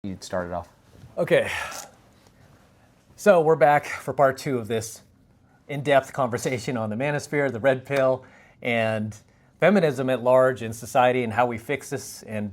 you start it off. Okay, so we're back for part 2 of this in-depth conversation on the manosphere, the red pill, and feminism at large in society and how we fix this. And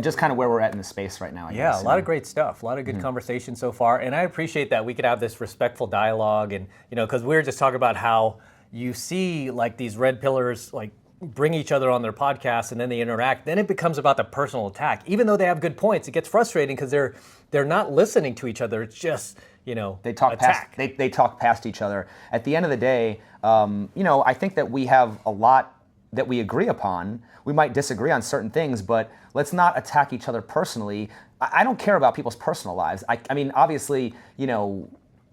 just kind of where we're at in the space right now, I guess. A lot of great stuff, a lot of good conversation so far. And I appreciate that we could have this respectful dialogue. And, because we were just talking about how you see like these red pillars like bring each other on their podcasts and then they interact. Then it becomes about the personal attack. Even though they have good points, it gets frustrating because they're not listening to each other. It's just, they talk attack. They talk past each other. At the end of the day, I think that we have a lot that we agree upon. We might disagree on certain things, but let's not attack each other personally. I don't care about people's personal lives. I mean, obviously,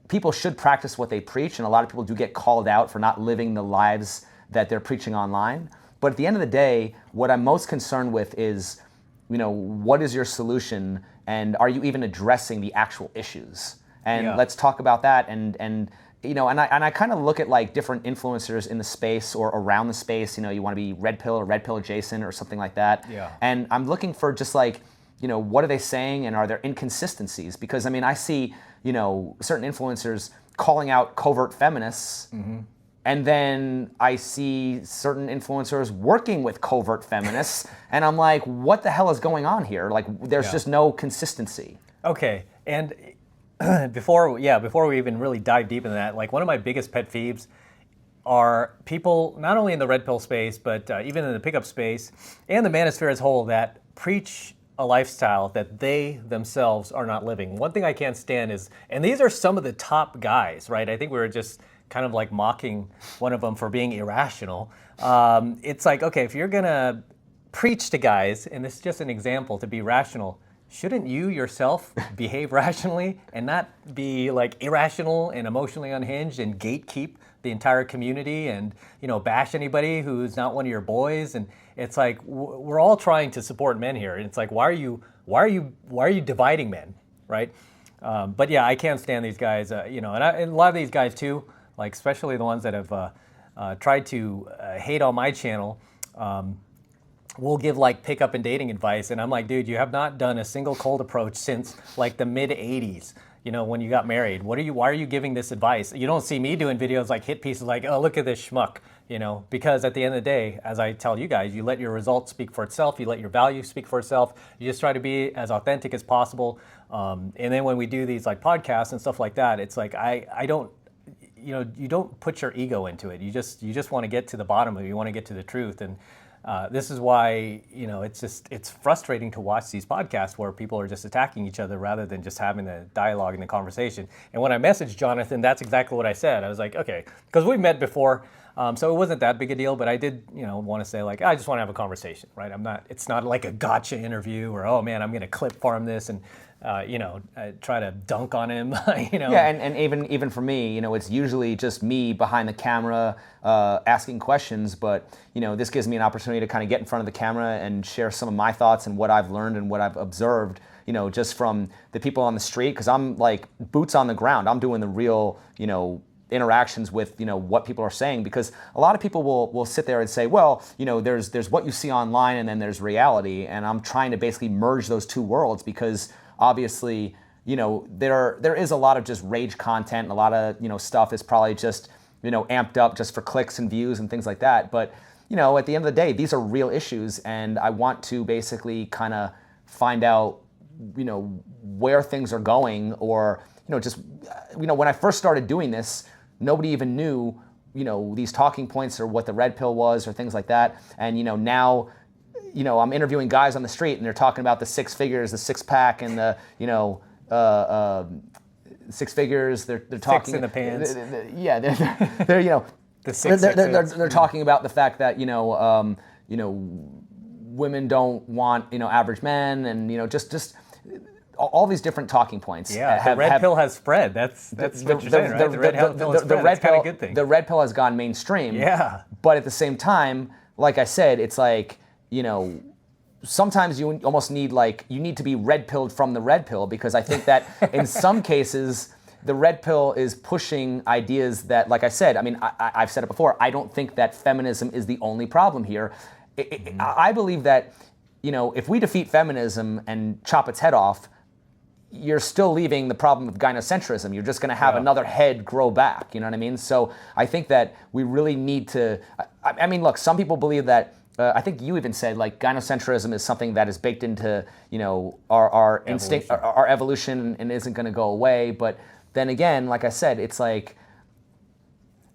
people should practice what they preach, and a lot of people do get called out for not living the lives that they're preaching online. But at the end of the day, what I'm most concerned with is, what is your solution, and are you even addressing the actual issues? And let's talk about that. And I kind of look at like different influencers in the space or around the space. You want to be red pill or red pill adjacent or something like that. Yeah. And I'm looking for just like, what are they saying, and are there inconsistencies? Because I mean, I see, certain influencers calling out covert feminists. Mm-hmm. And then I see certain influencers working with covert feminists, and I'm like, what the hell is going on here? Like, there's just no consistency. Okay, and before we even really dive deep into that, like one of my biggest pet peeves are people, not only in the red pill space, but even in the pickup space, and the manosphere as a whole, that preach a lifestyle that they themselves are not living. One thing I can't stand is, and these are some of the top guys, right? I think we were just kind of like mocking one of them for being irrational. It's like, okay, if you're gonna preach to guys, and this is just an example, to be rational, shouldn't you yourself behave rationally and not be like irrational and emotionally unhinged and gatekeep the entire community and bash anybody who's not one of your boys? And it's like we're all trying to support men here, and it's like why are you dividing men, right? But yeah, I can't stand these guys, and a lot of these guys too. Like especially the ones that have tried to hate on my channel, will give like pickup and dating advice, and I'm like, dude, you have not done a single cold approach since like the mid '80s. When you got married. Why are you giving this advice? You don't see me doing videos like hit pieces like, oh, look at this schmuck. Because at the end of the day, as I tell you guys, you let your results speak for itself. You let your value speak for itself. You just try to be as authentic as possible. And then when we do these like podcasts and stuff like that, it's like I don't. You don't put your ego into it. You just want to get to the bottom of it. You want to get to the truth. And this is why, it's frustrating to watch these podcasts where people are just attacking each other rather than just having the dialogue and the conversation. And when I messaged Jonathan, that's exactly what I said. I was like, okay, because we've met before, so it wasn't that big a deal, but I did, want to say like, I just want to have a conversation, right? It's not like a gotcha interview or, oh man, I'm going to clip farm this and, try to dunk on him, Yeah, and even for me, it's usually just me behind the camera asking questions, but, this gives me an opportunity to kind of get in front of the camera and share some of my thoughts and what I've learned and what I've observed, just from the people on the street, because I'm like boots on the ground. I'm doing the real, interactions with, what people are saying, because a lot of people will sit there and say, well, there's what you see online and then there's reality, and I'm trying to basically merge those two worlds because obviously, there is a lot of just rage content, and a lot of, stuff is probably just, amped up just for clicks and views and things like that. But, at the end of the day, these are real issues, and I want to basically kind of find out, where things are going, or, just, when I first started doing this, nobody even knew, these talking points or what the red pill was or things like that. And, now, I'm interviewing guys on the street and they're talking about the six figures, the six pack, and the, six figures. They're talking six in the pants. They're the six. They're talking about the fact that women don't want average men, and just all these different talking points. Yeah, the red pill has spread. That's what you're saying, right? The red pill has spread. That's kind of a good thing. The red pill has gone mainstream. Yeah. But at the same time, like I said, it's like, sometimes you almost need you need to be red pilled from the red pill, because I think that in some cases, the red pill is pushing ideas that, like I said, I mean, I've said it before, I don't think that feminism is the only problem here. I believe that, if we defeat feminism and chop its head off, you're still leaving the problem of gynocentrism. You're just going to have another head grow back. You know what I mean? So I think that we really need to. I mean, look, some people believe that. I think you even said like gynocentrism is something that is baked into our instinct, our evolution, and isn't going to go away. But then again, like I said, it's like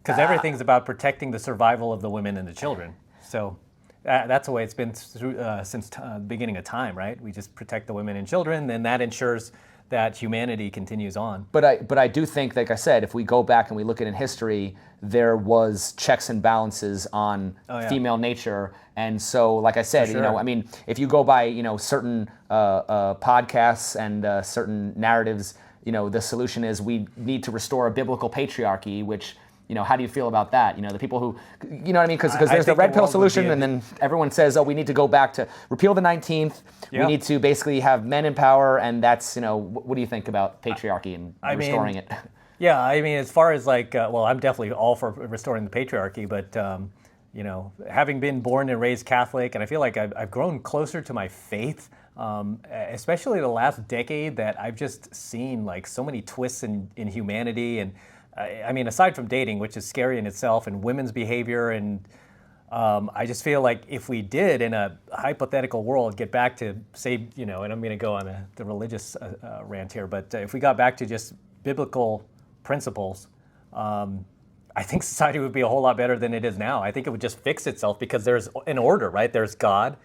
because everything's about protecting the survival of the women and the children. So that's the way it's been since the beginning of time, right? We just protect the women and children, and that ensures that humanity continues on. But I do think, like I said, if we go back and we look at in history, there was checks and balances on female nature. And so, like I said, sure. I mean, if you go by, certain podcasts and certain narratives, the solution is we need to restore a biblical patriarchy, which, how do you feel about that? The people who, you know what I mean? Because there's the red pill solution, and then everyone says, oh, we need to go back to repeal the 19th. Yep. We need to basically have men in power, and that's, what do you think about patriarchy and restoring it? Yeah, I mean, as far as like, I'm definitely all for restoring the patriarchy, but, having been born and raised Catholic, and I feel like I've grown closer to my faith, especially the last decade, that I've just seen like so many twists in humanity. And I mean, aside from dating, which is scary in itself, and women's behavior, and I just feel like if we did, in a hypothetical world, get back to, say, and I'm going to go on the religious rant here, but if we got back to just biblical principles, I think society would be a whole lot better than it is now. I think it would just fix itself because there's an order, right? There's God,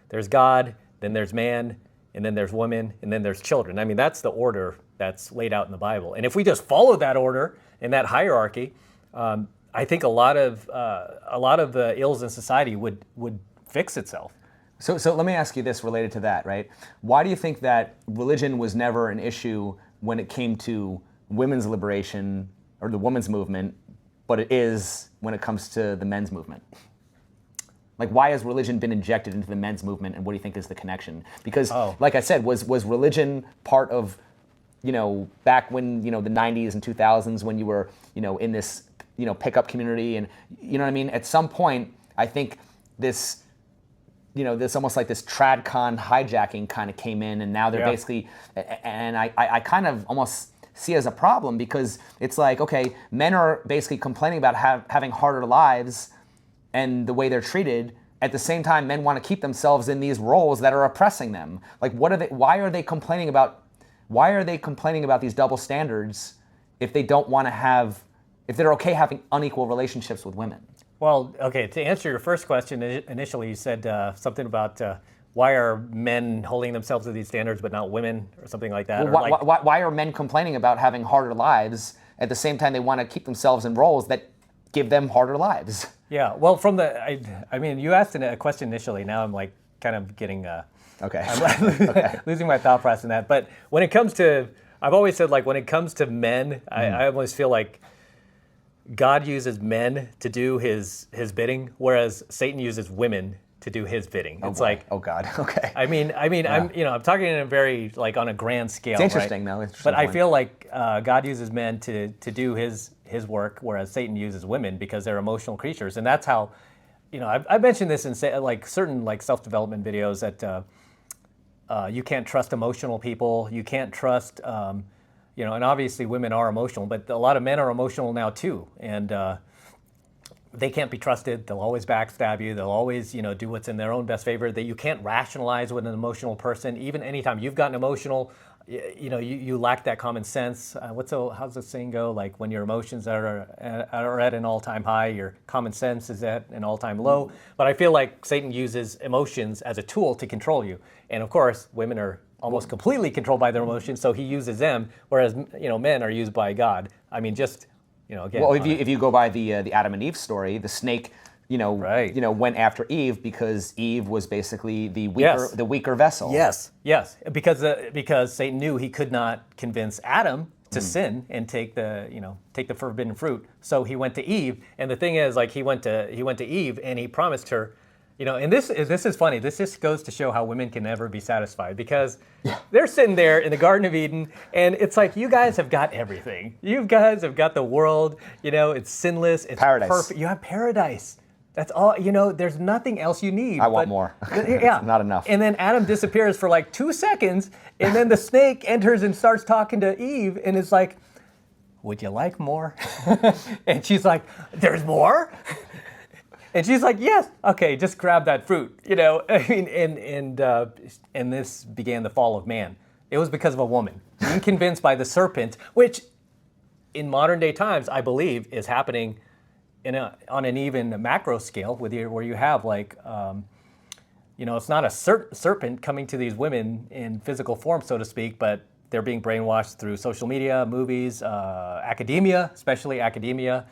then there's man, and then there's woman, and then there's children. I mean, that's the order that's laid out in the Bible. And if we just follow that order and that hierarchy, I think a lot of the ills in society would fix itself. So let me ask you this related to that, right? Why do you think that religion was never an issue when it came to women's liberation or the women's movement, but it is when it comes to the men's movement? Like, why has religion been injected into the men's movement, and what do you think is the connection? Because, like I said, was religion part of, back when, the 90s and 2000s when you were, in this, pickup community, and, you know what I mean? At some point, I think this, this almost like this tradcon hijacking kind of came in, and now they're basically, and I kind of almost see it as a problem, because it's like, okay, men are basically complaining about having harder lives and the way they're treated. At the same time, men want to keep themselves in these roles that are oppressing them. Like, why are they complaining about these double standards if they don't want to if they're okay having unequal relationships with women? Well, okay, to answer your first question, initially you said something about why are men holding themselves to these standards but not women, or something like that? Well, why are men complaining about having harder lives at the same time they want to keep themselves in roles that give them harder lives? Yeah, well, I mean, you asked a question initially. Now I'm like kind of getting, I'm losing my thought process in that. But when it comes to, I've always said, like, when it comes to men, I always feel like God uses men to do his bidding, whereas Satan uses women to do his bidding. It's like, oh God, okay. I mean, yeah. I'm talking in a very, like, on a grand scale. It's interesting, right? though. Interesting but point. I feel like God uses men to do his work, whereas Satan uses women because they're emotional creatures, and that's how, I've mentioned this in certain like self-development videos that you can't trust emotional people. You can't trust, and obviously women are emotional, but a lot of men are emotional now too, and they can't be trusted. They'll always backstab you. They'll always, do what's in their own best favor. That you can't rationalize with an emotional person. Even anytime you've gotten emotional, you lack that common sense. How's the saying go? Like, when your emotions are at an all-time high, your common sense is at an all-time low. But I feel like Satan uses emotions as a tool to control you. And of course, women are almost completely controlled by their emotions, so he uses them, whereas men are used by God. I mean, just again. Well, if you go by the Adam and Eve story, the snake, went after Eve because Eve was basically the weaker vessel. Yes, because Satan knew he could not convince Adam to sin and take the forbidden fruit. So he went to Eve, and the thing is, like, he went to Eve and he promised her. And this is funny. This just goes to show how women can never be satisfied, because they're sitting there in the Garden of Eden, and it's like, you guys have got everything. You guys have got the world. It's sinless. It's paradise. Perfect. You have paradise. That's all, there's nothing else you need. I want more. Yeah. Not enough. And then Adam disappears for like 2 seconds, and then the snake enters and starts talking to Eve, and it's like, would you like more? And she's like, there's more? And she's like, yes. Okay, just grab that fruit. I mean, and this began the fall of man. It was because of a woman being convinced by the serpent, which in modern day times, I believe, is happening on an even macro scale where you have like, it's not a serpent coming to these women in physical form, so to speak, but they're being brainwashed through social media, movies, academia, especially academia,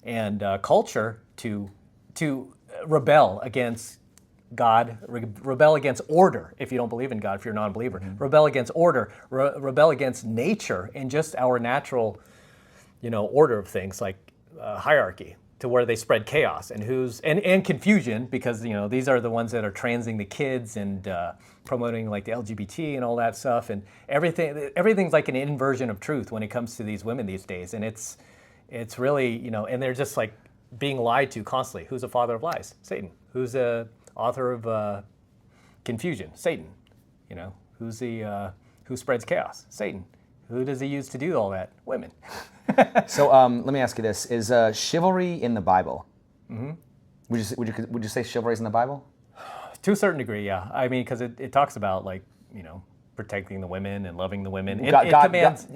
and culture to rebel against God, rebel against order if you don't believe in God, if you're a non-believer, rebel against order, rebel against nature and just our natural, order of things like hierarchy, to where they spread chaos and confusion, because these are the ones that are transing the kids and promoting like the LGBT and all that stuff, and everything's like an inversion of truth when it comes to these women these days, and it's really and they're just like being lied to constantly. Who's the father of lies? Satan. Who's the author of confusion? Satan. Who's the who spreads chaos? Satan. Who does he use to do all that? Women. So let me ask you this: is chivalry in the Bible? Mm-hmm. Would you say chivalry is in the Bible? To a certain degree, yeah. I mean, because it talks about like protecting the women and loving the women. It commands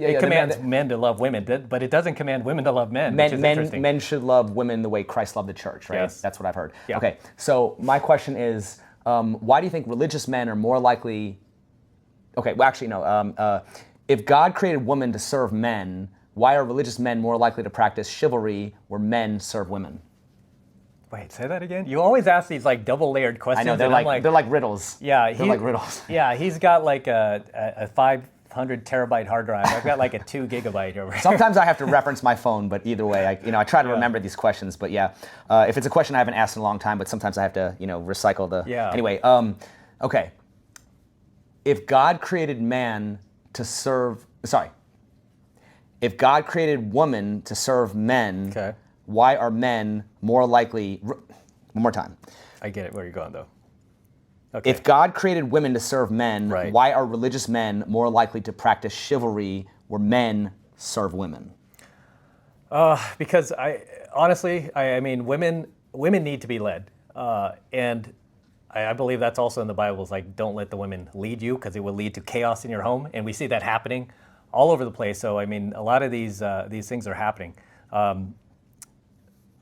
men to love women, but it doesn't command women to love men. Men should love women the way Christ loved the church, right? Yes. That's what I've heard. Yeah. Okay, so my question is, why do you think religious men are more likely? Okay, well, actually, no. If God created women to serve men, why are religious men more likely to practice chivalry where men serve women? Wait, say that again? You always ask these like double-layered questions. I know, they're like riddles. Yeah, they're like riddles. Yeah, he's got like a 500 terabyte hard drive. I've got like a 2 gigabyte over here. Sometimes I have to reference my phone, but either way, I try to remember these questions. But yeah, if it's a question I haven't asked in a long time, but sometimes I have to recycle the. Yeah. Anyway, okay. If God created man to serve, if God created woman to serve men. Okay. Why are men more likely? One more time. I get it where you're going, though. Okay. If God created women to serve men, right, why are religious men more likely to practice chivalry where men serve women? Because honestly, women need to be led, and I believe that's also in the Bible. It's like, don't let the women lead you, because it will lead to chaos in your home, and we see that happening all over the place. So a lot of these things are happening.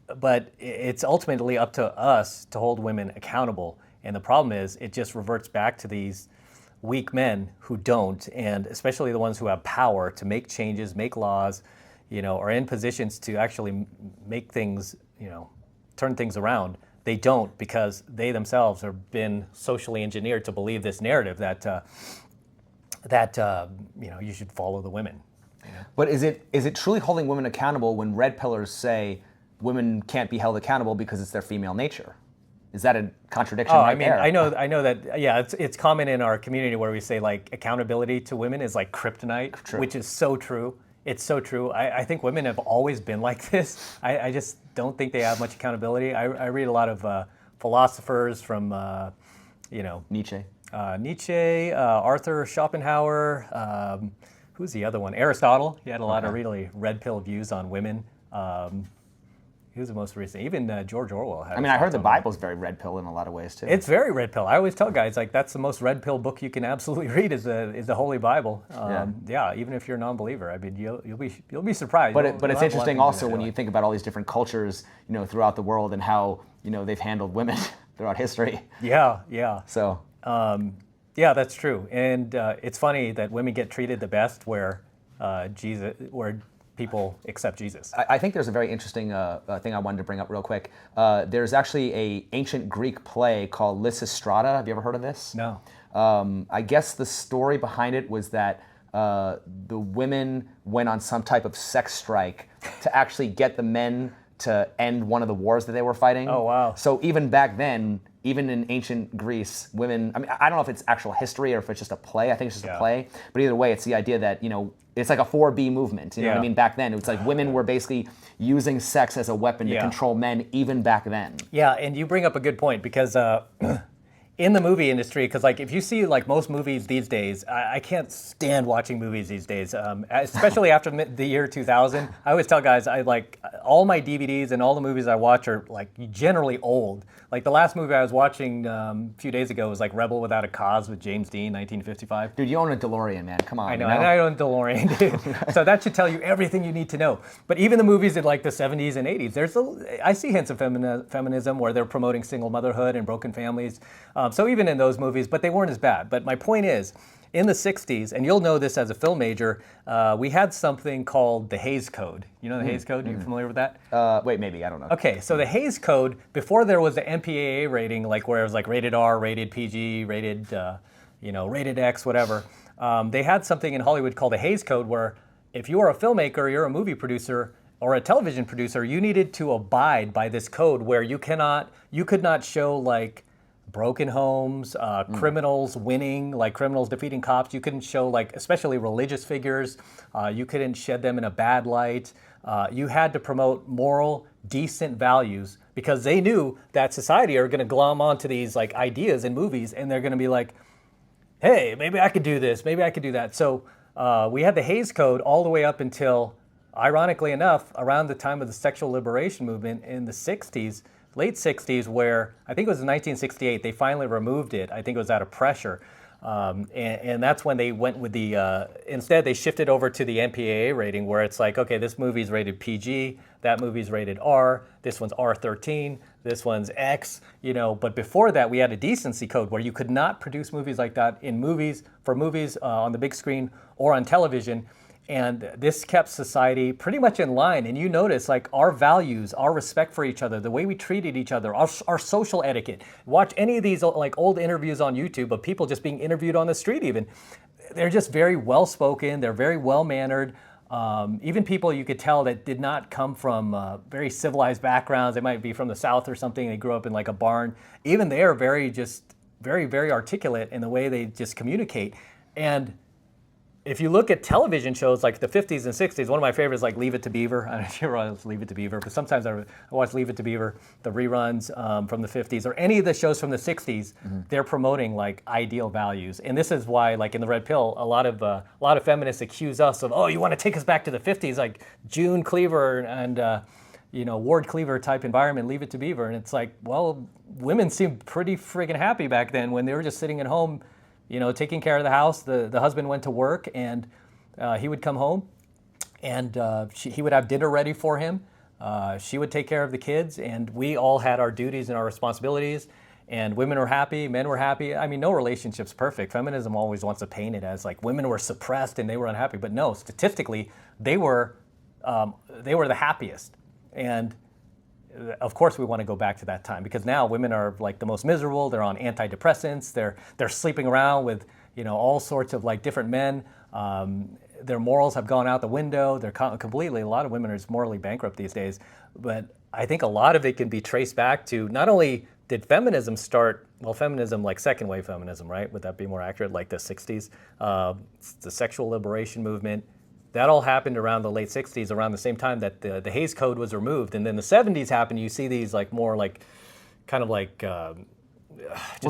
But it's ultimately up to us to hold women accountable. And the problem is, it just reverts back to these weak men who don't, and especially the ones who have power to make changes, make laws, are in positions to actually make things, turn things around. They don't, because they themselves have been socially engineered to believe this narrative that you should follow the women. But is it truly holding women accountable when red pillars say women can't be held accountable because it's their female nature? Is that a contradiction there? I know that, yeah, it's common in our community where we say like accountability to women is like kryptonite, which is so true. It's so true. I think women have always been like this. I just don't think they have much accountability. I read a lot of philosophers from, Nietzsche, Arthur Schopenhauer, who's the other one? Aristotle. He had a lot of really red pill views on women. He was the most recent. Even George Orwell had. I heard the Bible's very red pill in a lot of ways too. It's very red pill. I always tell guys like that's the most red pill book you can absolutely read is the Holy Bible. Even if you're a non-believer, you'll be surprised. But it's interesting also when you think about all these different cultures, throughout the world and how they've handled women throughout history. Yeah. So. That's true. And it's funny that women get treated the best where people accept Jesus. I think there's a very interesting thing I wanted to bring up real quick. There's actually a ancient Greek play called Lysistrata. Have you ever heard of this? No. I guess the story behind it was that the women went on some type of sex strike to actually get the men to end one of the wars that they were fighting. Oh, wow. So even back then, even in ancient Greece, women, I mean, I don't know if it's actual history or if it's just a play. I think it's just a play. But either way, it's the idea that, it's like a 4B movement. You know what I mean? Back then, it was like women were basically using sex as a weapon to control men even back then. Yeah, and you bring up a good point because in the movie industry, because like if you see like most movies these days, I can't stand watching movies these days, especially after the year 2000. I always tell guys I like all my DVDs and all the movies I watch are like generally old. Like the last movie I was watching a few days ago was like Rebel Without a Cause with James Dean, 1955. Dude, you own a DeLorean, man. Come on. I know, and I own a DeLorean, dude. So that should tell you everything you need to know. But even the movies in like the 70s and 80s, I see hints of feminism where they're promoting single motherhood and broken families. So even in those movies, but they weren't as bad. But my point is, in the 60s, and you'll know this as a film major, we had something called the Hays Code. You know the Hays Code? Are you familiar with that? Wait, maybe. I don't know. Okay, so the Hays Code, before there was the MPAA rating, like where it was like rated R, rated PG, rated, rated X, whatever, they had something in Hollywood called the Hays Code where if you are a filmmaker, you're a movie producer, or a television producer, you needed to abide by this code where you could not show like broken homes, criminals winning, like criminals defeating cops. You couldn't show like, especially religious figures. You couldn't shed them in a bad light. You had to promote moral, decent values because they knew that society are going to glom onto these like ideas in movies, and they're going to be like, hey, maybe I could do this, maybe I could do that. So we had the Hays Code all the way up until, ironically enough, around the time of the sexual liberation movement in the 60s, late 60s, where I think it was in 1968, they finally removed it. I think it was out of pressure. And that's when they went with the, instead they shifted over to the MPAA rating where it's like, okay, this movie's rated PG, that movie's rated R, this one's R13, this one's X, but before that we had a decency code where you could not produce movies like that in movies, for movies on the big screen or on television. And this kept society pretty much in line. And you notice like our values, our respect for each other, the way we treated each other, our social etiquette. Watch any of these like old interviews on YouTube of people just being interviewed on the street even. They're just very well-spoken. They're very well-mannered. Even people you could tell that did not come from very civilized backgrounds. They might be from the South or something. They grew up in like a barn. Even they are very, very articulate in the way they just communicate. And if you look at television shows like the 50s and 60s, one of my favorites is like Leave It to Beaver. I don't know if you ever watched Leave It to Beaver, but sometimes I watch Leave It to Beaver, the reruns from the 50s, or any of the shows from the 60s. They're promoting like ideal values. And this is why, like in the Red Pill, a lot of feminists accuse us of, oh, you want to take us back to the 50s, like June Cleaver and Ward Cleaver type environment, Leave It to Beaver. And it's like, well, women seemed pretty friggin' happy back then when they were just sitting at home, taking care of the house. The husband went to work, and he would come home, and he would have dinner ready for him. She would take care of the kids, and we all had our duties and our responsibilities, and women were happy, men were happy. I mean, no relationship's perfect. Feminism always wants to paint it as like women were suppressed and they were unhappy, but no, statistically, they were the happiest. And of course we want to go back to that time because now women are like the most miserable. They're on antidepressants. They're sleeping around with all sorts of like different men. Their morals have gone out the window. They're completely, a lot of women are just morally bankrupt these days. But I think a lot of it can be traced back to not only did feminism start, well, feminism like second wave feminism, right? Would that be more accurate? Like the 60s, the sexual liberation movement. That all happened around the late 60s, around the same time that the Hays Code was removed. And then the 70s happened. You see these like more like kind of like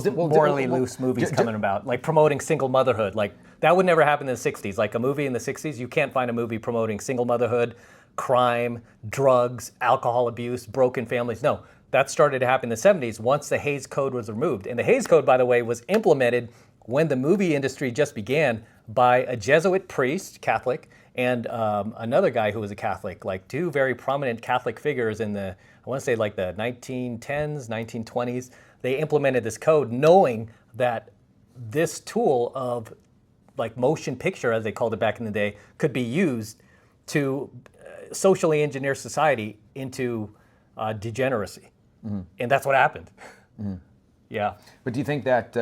morally loose movies coming about, like promoting single motherhood. Like that would never happen in the 60s. Like a movie in the 60s, you can't find a movie promoting single motherhood, crime, drugs, alcohol abuse, broken families. No, that started to happen in the 70s once the Hays Code was removed. And the Hays Code, by the way, was implemented when the movie industry just began by a Jesuit priest, Catholic, and another guy who was a Catholic, like two very prominent Catholic figures in the, I want to say like the 1910s, 1920s. They implemented this code knowing that this tool of like motion picture, as they called it back in the day, could be used to socially engineer society into degeneracy. And that's what happened. Yeah. But do you think that,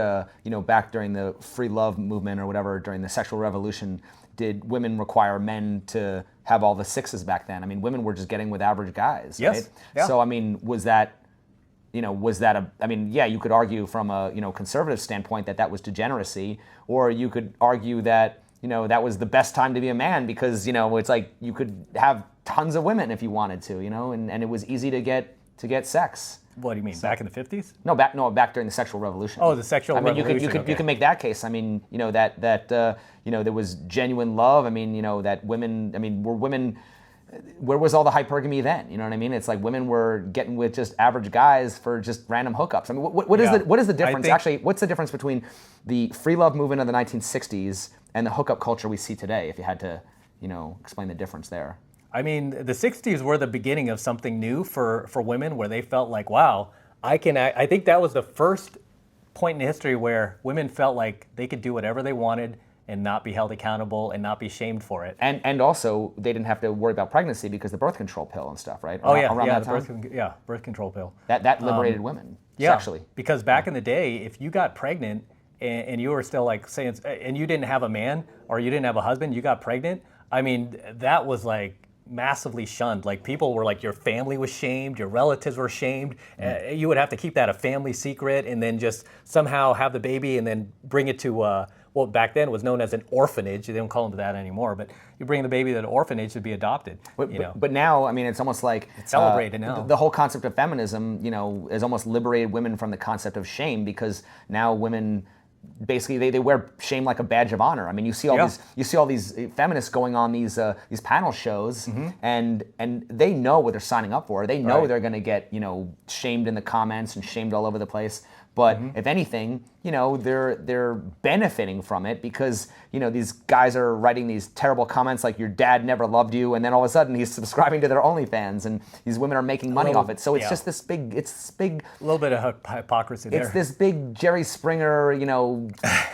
back during the free love movement or whatever, during the sexual revolution, did women require men to have all the sixes back then? I mean, women were just getting with average guys, yes. right? Yeah. So, I mean, was that was that I mean, yeah, you could argue from a, conservative standpoint that was degeneracy, or you could argue that, that was the best time to be a man because, it's like you could have tons of women if you wanted to, and it was easy to get sex. What do you mean, back in the 50s? No, back during the sexual revolution. Oh, the sexual revolution. You can make that case. I mean, that there was genuine love. I mean, that women. I mean, were women. Where was all the hypergamy then? You know what I mean? It's like women were getting with just average guys for just random hookups. I mean, what is the difference? Actually, what's the difference between the free love movement of the 1960s and the hookup culture we see today? If you had to, explain the difference there. I mean, the 60s were the beginning of something new for women where they felt like, wow, I think that was the first point in history where women felt like they could do whatever they wanted and not be held accountable and not be shamed for it. And also, they didn't have to worry about pregnancy because the birth control pill and stuff, right? Around that time? Birth control pill. That liberated women sexually. Because back in the day, if you got pregnant and you were still like saying, and you didn't have a man or you didn't have a husband, you got pregnant, I mean, that was like massively shunned. Like people were like, your family was shamed, your relatives were shamed. You would have to keep that a family secret and then just somehow have the baby and then bring it to, well, back then it was known as an orphanage. They don't call them that anymore, but you bring the baby to an orphanage to be adopted. But now, I mean, it's almost like it's celebrated now. The whole concept of feminism, has almost liberated women from the concept of shame because now women basically they wear shame like a badge of honor. I mean, you see all these feminists going on these panel shows, and they know what they're signing up for. They know they're going to get shamed in the comments and shamed all over the place. But if anything, they're benefiting from it because these guys are writing these terrible comments like your dad never loved you, and then all of a sudden he's subscribing to their OnlyFans, and these women are making money off it. So it's just this big, a little bit of hypocrisy there. It's this big Jerry Springer,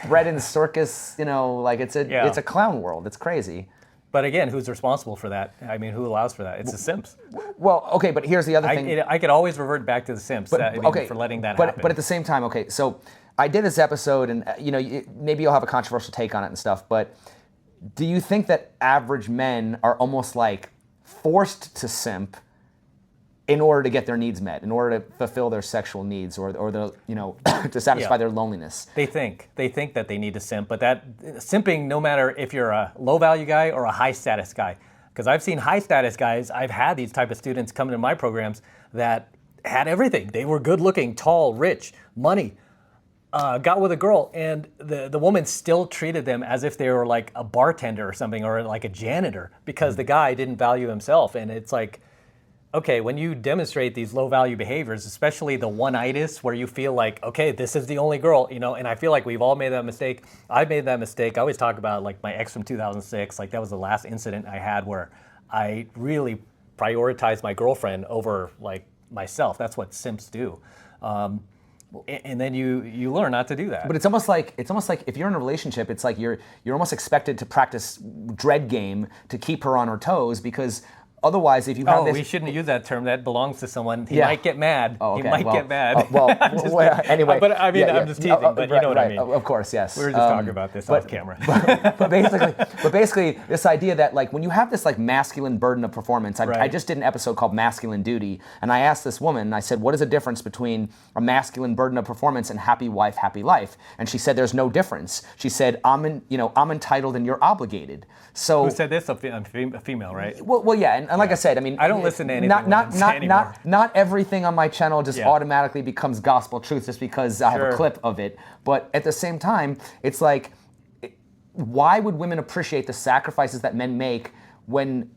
bread and circus, like it's a clown world. It's crazy. But again, who's responsible for that? I mean, who allows for that? It's the simps. Well, okay, but here's the other thing. I could always revert back to the simps for letting that happen. But at the same time, okay, so I did this episode, and maybe you'll have a controversial take on it and stuff, but do you think that average men are almost like forced to simp in order to get their needs met, in order to fulfill their sexual needs or the, to satisfy their loneliness? They think that they need to simp, but that simping, no matter if you're a low value guy or a high status guy, because I've seen high status guys, I've had these type of students come into my programs that had everything. They were good looking, tall, rich, money, got with a girl, and the woman still treated them as if they were like a bartender or something, or like a janitor, because the guy didn't value himself. And it's like, okay, when you demonstrate these low-value behaviors, especially the one-itis, where you feel like, okay, this is the only girl, and I feel like we've all made that mistake. I've made that mistake. I always talk about like my ex from 2006. Like that was the last incident I had where I really prioritized my girlfriend over like myself. That's what simps do. And then you learn not to do that. But it's almost like if you're in a relationship, it's like you're almost expected to practice dread game to keep her on her toes because. Otherwise, if you have this... we shouldn't use that term. That belongs to someone. He might get mad. Oh, okay. He might get mad. Anyway. But I mean, I'm just teasing, but you know what I mean. Of course, yes. We were just talking about this off camera. But basically, this idea that like when you have this like masculine burden of performance, I just did an episode called Masculine Duty, and I asked this woman, I said, what is the difference between a masculine burden of performance and happy wife, happy life? And she said, there's no difference. She said, I'm entitled and you're obligated. So who said this? A female, right? Well, yeah, and like I said, I mean, I don't listen to anything. Not everything on my channel just automatically becomes gospel truth just because I have a clip of it. But at the same time, it's like, why would women appreciate the sacrifices that men make when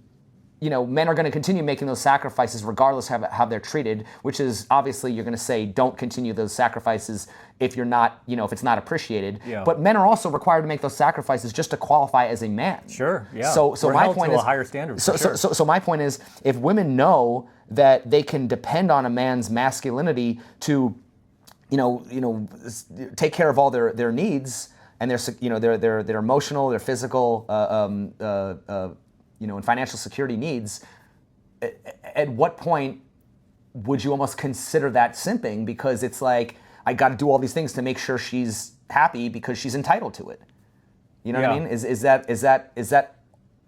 men are going to continue making those sacrifices regardless of how they're treated, which is obviously you're going to say don't continue those sacrifices if you're not, if it's not appreciated. Yeah. But men are also required to make those sacrifices just to qualify as a man. Sure, yeah. So we're my held point to is a higher standard. So my point is, if women know that they can depend on a man's masculinity to, take care of all their needs and their emotional, their physical, and financial security needs, at what point would you almost consider that simping? Because it's like, I got to do all these things to make sure she's happy because she's entitled to it. You know what I mean? Is that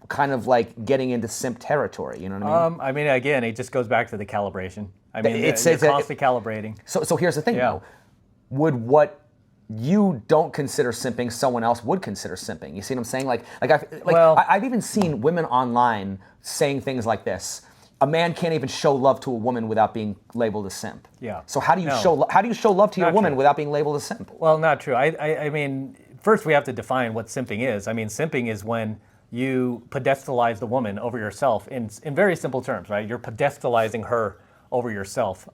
kind of like getting into simp territory? You know what I mean? I mean, again, it just goes back to the calibration. I mean, you're constantly calibrating. So here's the thing, though. Would what you don't consider simping, someone else would consider simping? You see what I'm saying? I've even seen women online saying things like this. A man can't even show love to a woman without being labeled a simp. Yeah. So how do you show love to your woman without being labeled a simp? Well, not true. I mean, first we have to define what simping is. I mean, simping is when you pedestalize the woman over yourself in very simple terms, right? You're pedestalizing her over yourself.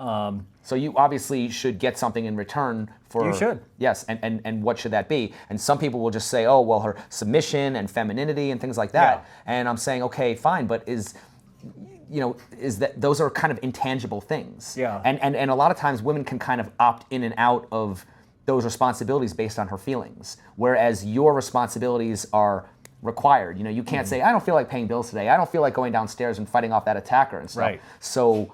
So you obviously should get something in return for... You should. Yes, and what should that be? And some people will just say, oh, well, her submission and femininity and things like that. Yeah. And I'm saying, okay, fine, but is that those are kind of intangible things. Yeah. And a lot of times women can kind of opt in and out of those responsibilities based on her feelings, whereas your responsibilities are required. You can't say, I don't feel like paying bills today. I don't feel like going downstairs and fighting off that attacker and stuff. Right. So,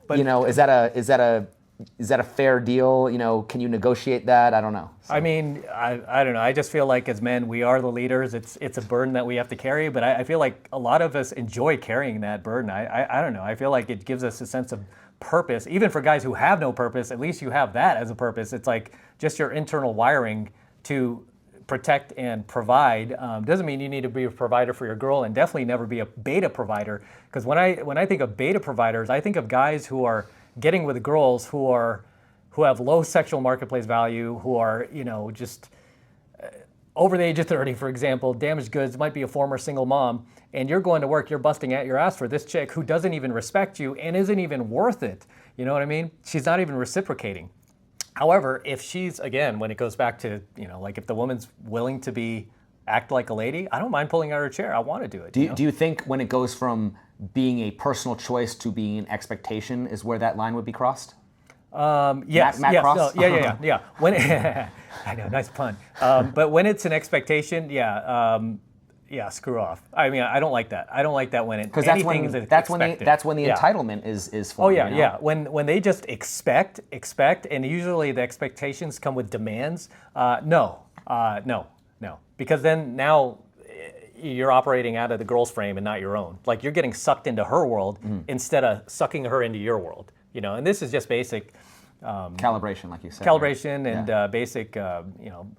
but, is that a fair deal? Can you negotiate that? I don't know. So. I mean, I don't know. I just feel like as men, we are the leaders. It's a burden that we have to carry, but I feel like a lot of us enjoy carrying that burden. I don't know. I feel like it gives us a sense of purpose. Even for guys who have no purpose, at least you have that as a purpose. It's like just your internal wiring to protect and provide. Doesn't mean you need to be a provider for your girl, and definitely never be a beta provider. Because when I think of beta providers, I think of guys who are getting with girls who have low sexual marketplace value, who are just over the age of 30, for example, damaged goods, might be a former single mom, and you're going to work, you're busting at your ass for this chick who doesn't even respect you and isn't even worth it. You know what I mean? She's not even reciprocating. However, if she's, again, when it goes back to, like if the woman's willing to act like a lady, I don't mind pulling out her chair. I want to do it. Do you think when it goes from being a personal choice to being an expectation is where that line would be crossed? Yes. Matt Cross? No, yeah. When I know, nice pun. But when it's an expectation, screw off. I mean, I don't like that. I don't like that when because that's when the entitlement is formed. Oh yeah. When they just expect, and usually the expectations come with demands. No. Because then now you're operating out of the girl's frame and not your own. Like you're getting sucked into her world instead of sucking her into your world. And this is just basic calibration, like you said. Calibration and basic,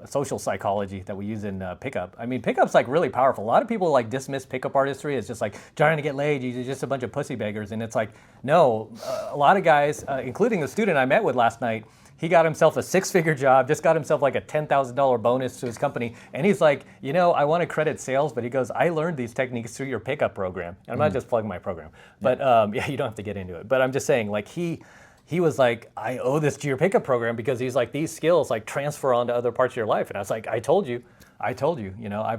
social psychology that we use in pickup. I mean, pickup's like really powerful. A lot of people like dismiss pickup artistry as just like trying to get laid. You're just a bunch of pussy beggars, and it's like, no. A lot of guys, including the student I met with last night, he got himself a 6-figure job, just got himself like a $10,000 bonus to his company, and he's like, I want to credit sales, but he goes, I learned these techniques through your pickup program. And I'm not just plugging my program, but you don't have to get into it. But I'm just saying, like he was like, I owe this to your pickup program because he's like, these skills like transfer onto other parts of your life. And I was like, I told you, I've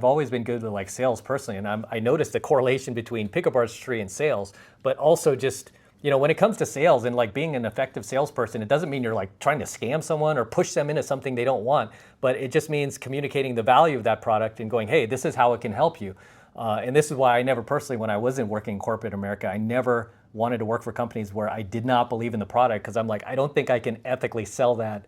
always been good with like sales personally, and I noticed the correlation between pickup artistry and sales, but also just. When it comes to sales and like being an effective salesperson, it doesn't mean you're like trying to scam someone or push them into something they don't want, but it just means communicating the value of that product and going, hey, this is how it can help you. And this is why I never personally, when I wasn't working in corporate America, I never wanted to work for companies where I did not believe in the product, because I'm like, I don't think I can ethically sell that,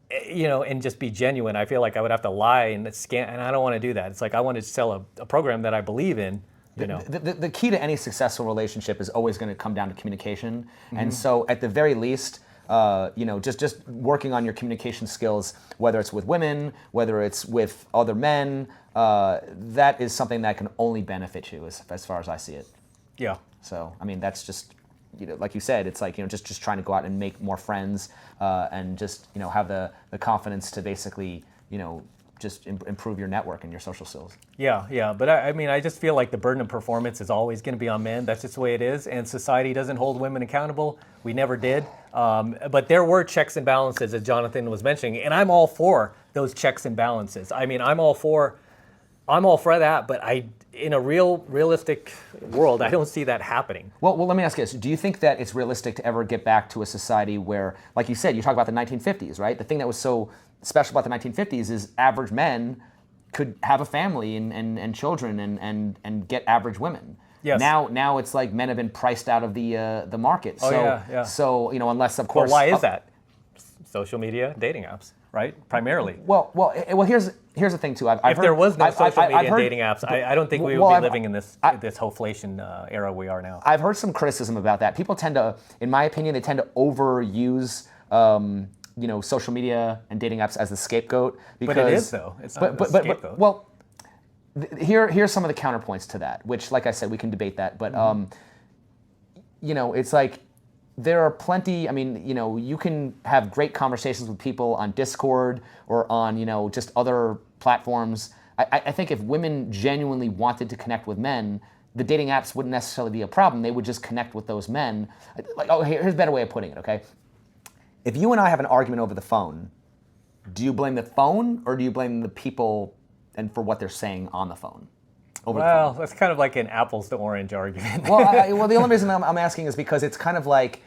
and just be genuine. I feel like I would have to lie and scam, and I don't want to do that. It's like I want to sell a program that I believe in. The key to any successful relationship is always going to come down to communication. And so at the very least, just working on your communication skills, whether it's with women, whether it's with other men, that is something that can only benefit you as far as I see it. Yeah. So, I mean, that's just, like you said, it's like, just trying to go out and make more friends and just, have the confidence to basically, just improve your network and your social skills. Yeah. But I mean, I just feel like the burden of performance is always going to be on men. That's just the way it is. And society doesn't hold women accountable. We never did. But there were checks and balances, as Jonathan was mentioning. And I'm all for those checks and balances. I mean, I'm all for that. But in a realistic world, I don't see that happening. Well, let me ask you this. Do you think that it's realistic to ever get back to a society where, like you said, you talk about the 1950s, right? The thing that was so special about the 1950s is average men could have a family and children and get average women. Yes. Now it's like men have been priced out of the market. Oh, yeah. So unless of course. But why is that? Social media, dating apps. right? Primarily. Well. Here's the thing too. If there was no social media and dating apps, I don't think we would be living in this hoflation era we are now. I've heard some criticism about that. People tend to, in my opinion, they tend to overuse social media and dating apps as the scapegoat. Because, but it is though. It's not the scapegoat. Well, here's some of the counterpoints to that, which, like I said, we can debate that. But it's like there are plenty. I mean, you can have great conversations with people on Discord or on just other platforms. I think if women genuinely wanted to connect with men, the dating apps wouldn't necessarily be a problem. They would just connect with those men. Here's a better way of putting it. Okay, if you and I have an argument over the phone, do you blame the phone or do you blame the people and for what they're saying on the phone? Well, that's kind of like an apples to orange argument. Well, the only reason I'm asking is because it's kind of like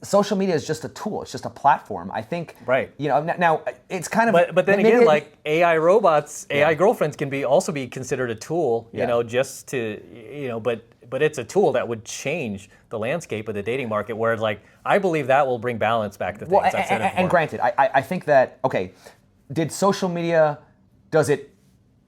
social media is just a tool. It's just a platform. I think. Right. Now it's kind of. But then again, like AI robots, AI girlfriends can also be considered a tool. Just to but it's a tool that would change the landscape of the dating market. Whereas, like, I believe that will bring balance back to things. Well, and granted, I think that did social media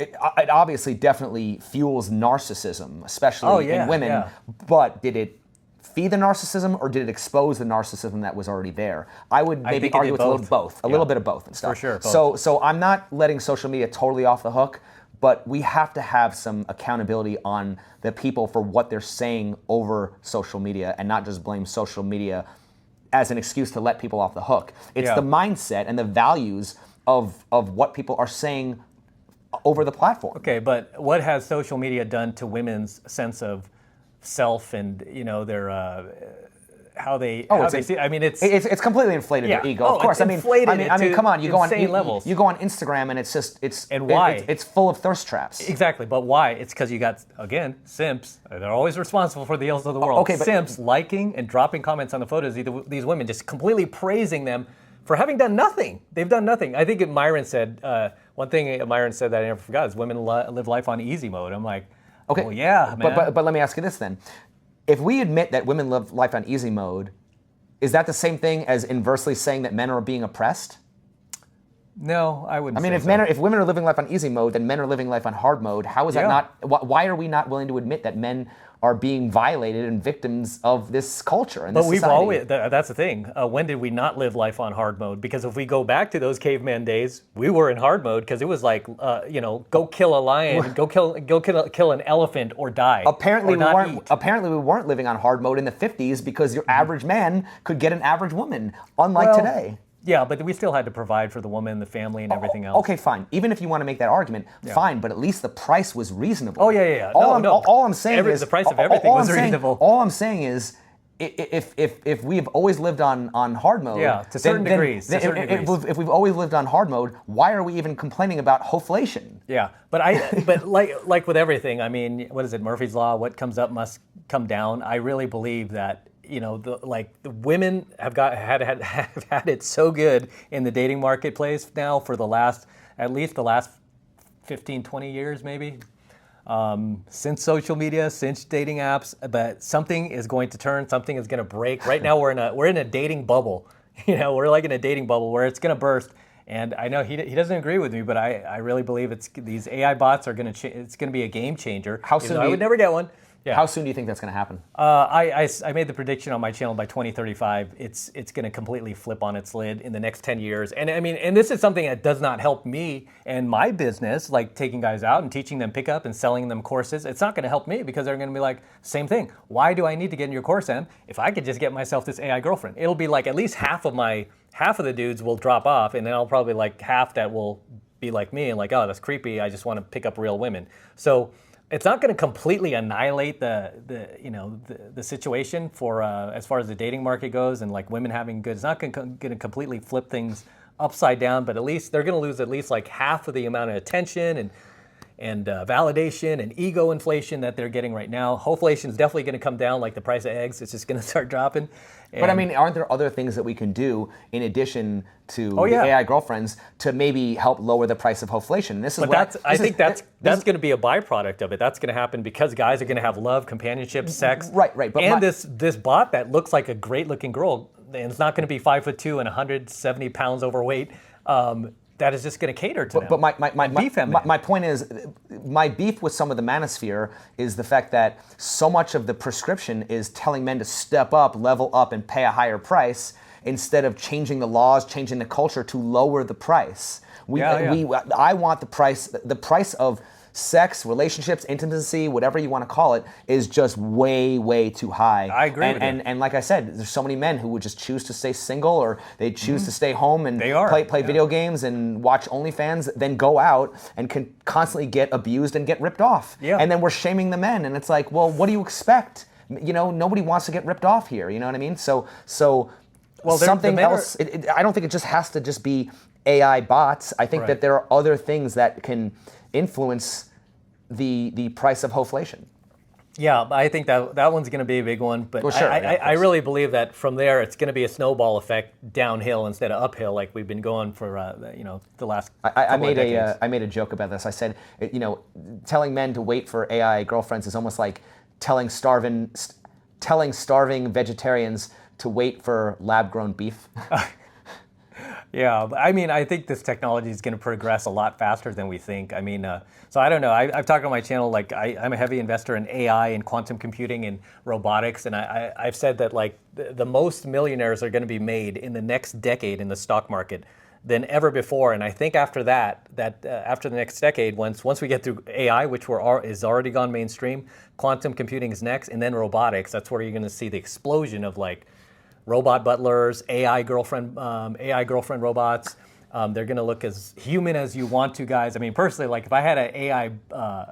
It obviously definitely fuels narcissism, especially in women. Yeah. But did it feed the narcissism or did it expose the narcissism that was already there? I would maybe argue it's a little bit of both and stuff. For sure. Both. So I'm not letting social media totally off the hook, but we have to have some accountability on the people for what they're saying over social media and not just blame social media as an excuse to let people off the hook. It's the mindset and the values of what people are saying over the platform. Okay, but what has social media done to women's sense of self and their how they see? I mean, it's completely inflated their ego. Of course, I mean, come on, you go on Instagram and it's full of thirst traps. Exactly, but why? It's because you got simps. They're always responsible for the ills of the world. Okay, but simps liking and dropping comments on the photos. These women just completely praising them for having done nothing. They've done nothing. I think Myron said, one thing Myron said that I never forgot is women live life on easy mode. I'm like, okay, well, yeah, man. But let me ask you this then. If we admit that women live life on easy mode, is that the same thing as inversely saying that men are being oppressed? No, I wouldn't. I mean, if women are living life on easy mode, then men are living life on hard mode. How is that not? Why are we not willing to admit that men are being violated and victims of this culture and this society? But we've always, that's the thing. When did we not live life on hard mode? Because if we go back to those caveman days, we were in hard mode because it was like, go kill a lion, go kill an elephant or die. Apparently we weren't living on hard mode in the 50s because your average man could get an average woman, unlike today. Yeah, but we still had to provide for the woman, the family, and everything else. Okay, fine. Even if you want to make that argument, fine. But at least the price was reasonable. Oh yeah. All I'm saying is the price of everything was reasonable. All I'm saying is, if we've always lived on hard mode, to certain degrees. If we've always lived on hard mode, why are we even complaining about hoflation? Yeah, but like with everything, I mean, what is it? Murphy's Law. What comes up must come down. I really believe that. The women have had it so good in the dating marketplace now for at least the last 15, 20 years maybe, since social media, since dating apps. But something is going to turn, something is going to break. Right now we're in a dating bubble. We're like in a dating bubble where it's going to burst. And I know he doesn't agree with me, but I really believe these AI bots are going to it's going to be a game changer. How soon? I would never get one. Yeah. How soon do you think that's going to happen? I made the prediction on my channel by 2035. It's going to completely flip on its lid in the next 10 years. And I mean, and this is something that does not help me and my business, like taking guys out and teaching them pickup and selling them courses. It's not going to help me because they're going to be like, same thing. Why do I need to get in your course, Em? If I could just get myself this AI girlfriend, it'll be like at least half of the dudes will drop off, and then I'll probably like half that will be like me and like, oh, that's creepy. I just want to pick up real women. So. It's not going to completely annihilate the situation for as far as the dating market goes and like women having good. It's not going to completely flip things upside down, but at least they're going to lose at least like half of the amount of attention and validation and ego inflation that they're getting right now. Hoflation is definitely going to come down, like the price of eggs. It's just going to start dropping. But I mean, aren't there other things that we can do in addition to the AI girlfriends to maybe help lower the price of hoflation? I think that's going to be a byproduct of it. That's going to happen because guys are going to have love, companionship, sex. Right. But this bot that looks like a great looking girl, it's not going to be 5'2" and 170 pounds overweight. That is just going to cater to them. But my point is, my beef with some of the manosphere is the fact that so much of the prescription is telling men to step up, level up, and pay a higher price instead of changing the laws, changing the culture to lower the price. I want the price of sex, relationships, intimacy, whatever you want to call it, is just way, way too high. I agree with you. And like I said, there's so many men who would just choose to stay single, or they choose to stay home and play video games and watch OnlyFans, then go out and can constantly get abused and get ripped off. Yeah. And then we're shaming the men, and it's like, well, what do you expect? You know, nobody wants to get ripped off here. You know what I mean? So something else. I don't think it just has to just be AI bots. I think that there are other things that can influence the price of hoflation. Yeah, I think that one's going to be a big one. But I really believe that from there it's going to be a snowball effect downhill instead of uphill, like we've been going for the last. I made a joke about this. I said, telling men to wait for AI girlfriends is almost like telling starving vegetarians to wait for lab-grown beef. Yeah, I mean, I think this technology is going to progress a lot faster than we think. I mean, so I don't know. I've talked on my channel, like I'm a heavy investor in AI and quantum computing and robotics, and I've said that like the most millionaires are going to be made in the next decade in the stock market than ever before. And I think after that after the next decade, once we get through AI, which is already gone mainstream, quantum computing is next, and then robotics. That's where you're going to see the explosion of like robot butlers, AI girlfriend robots. They're going to look as human as you want to, guys. I mean, personally, like if I had an AI,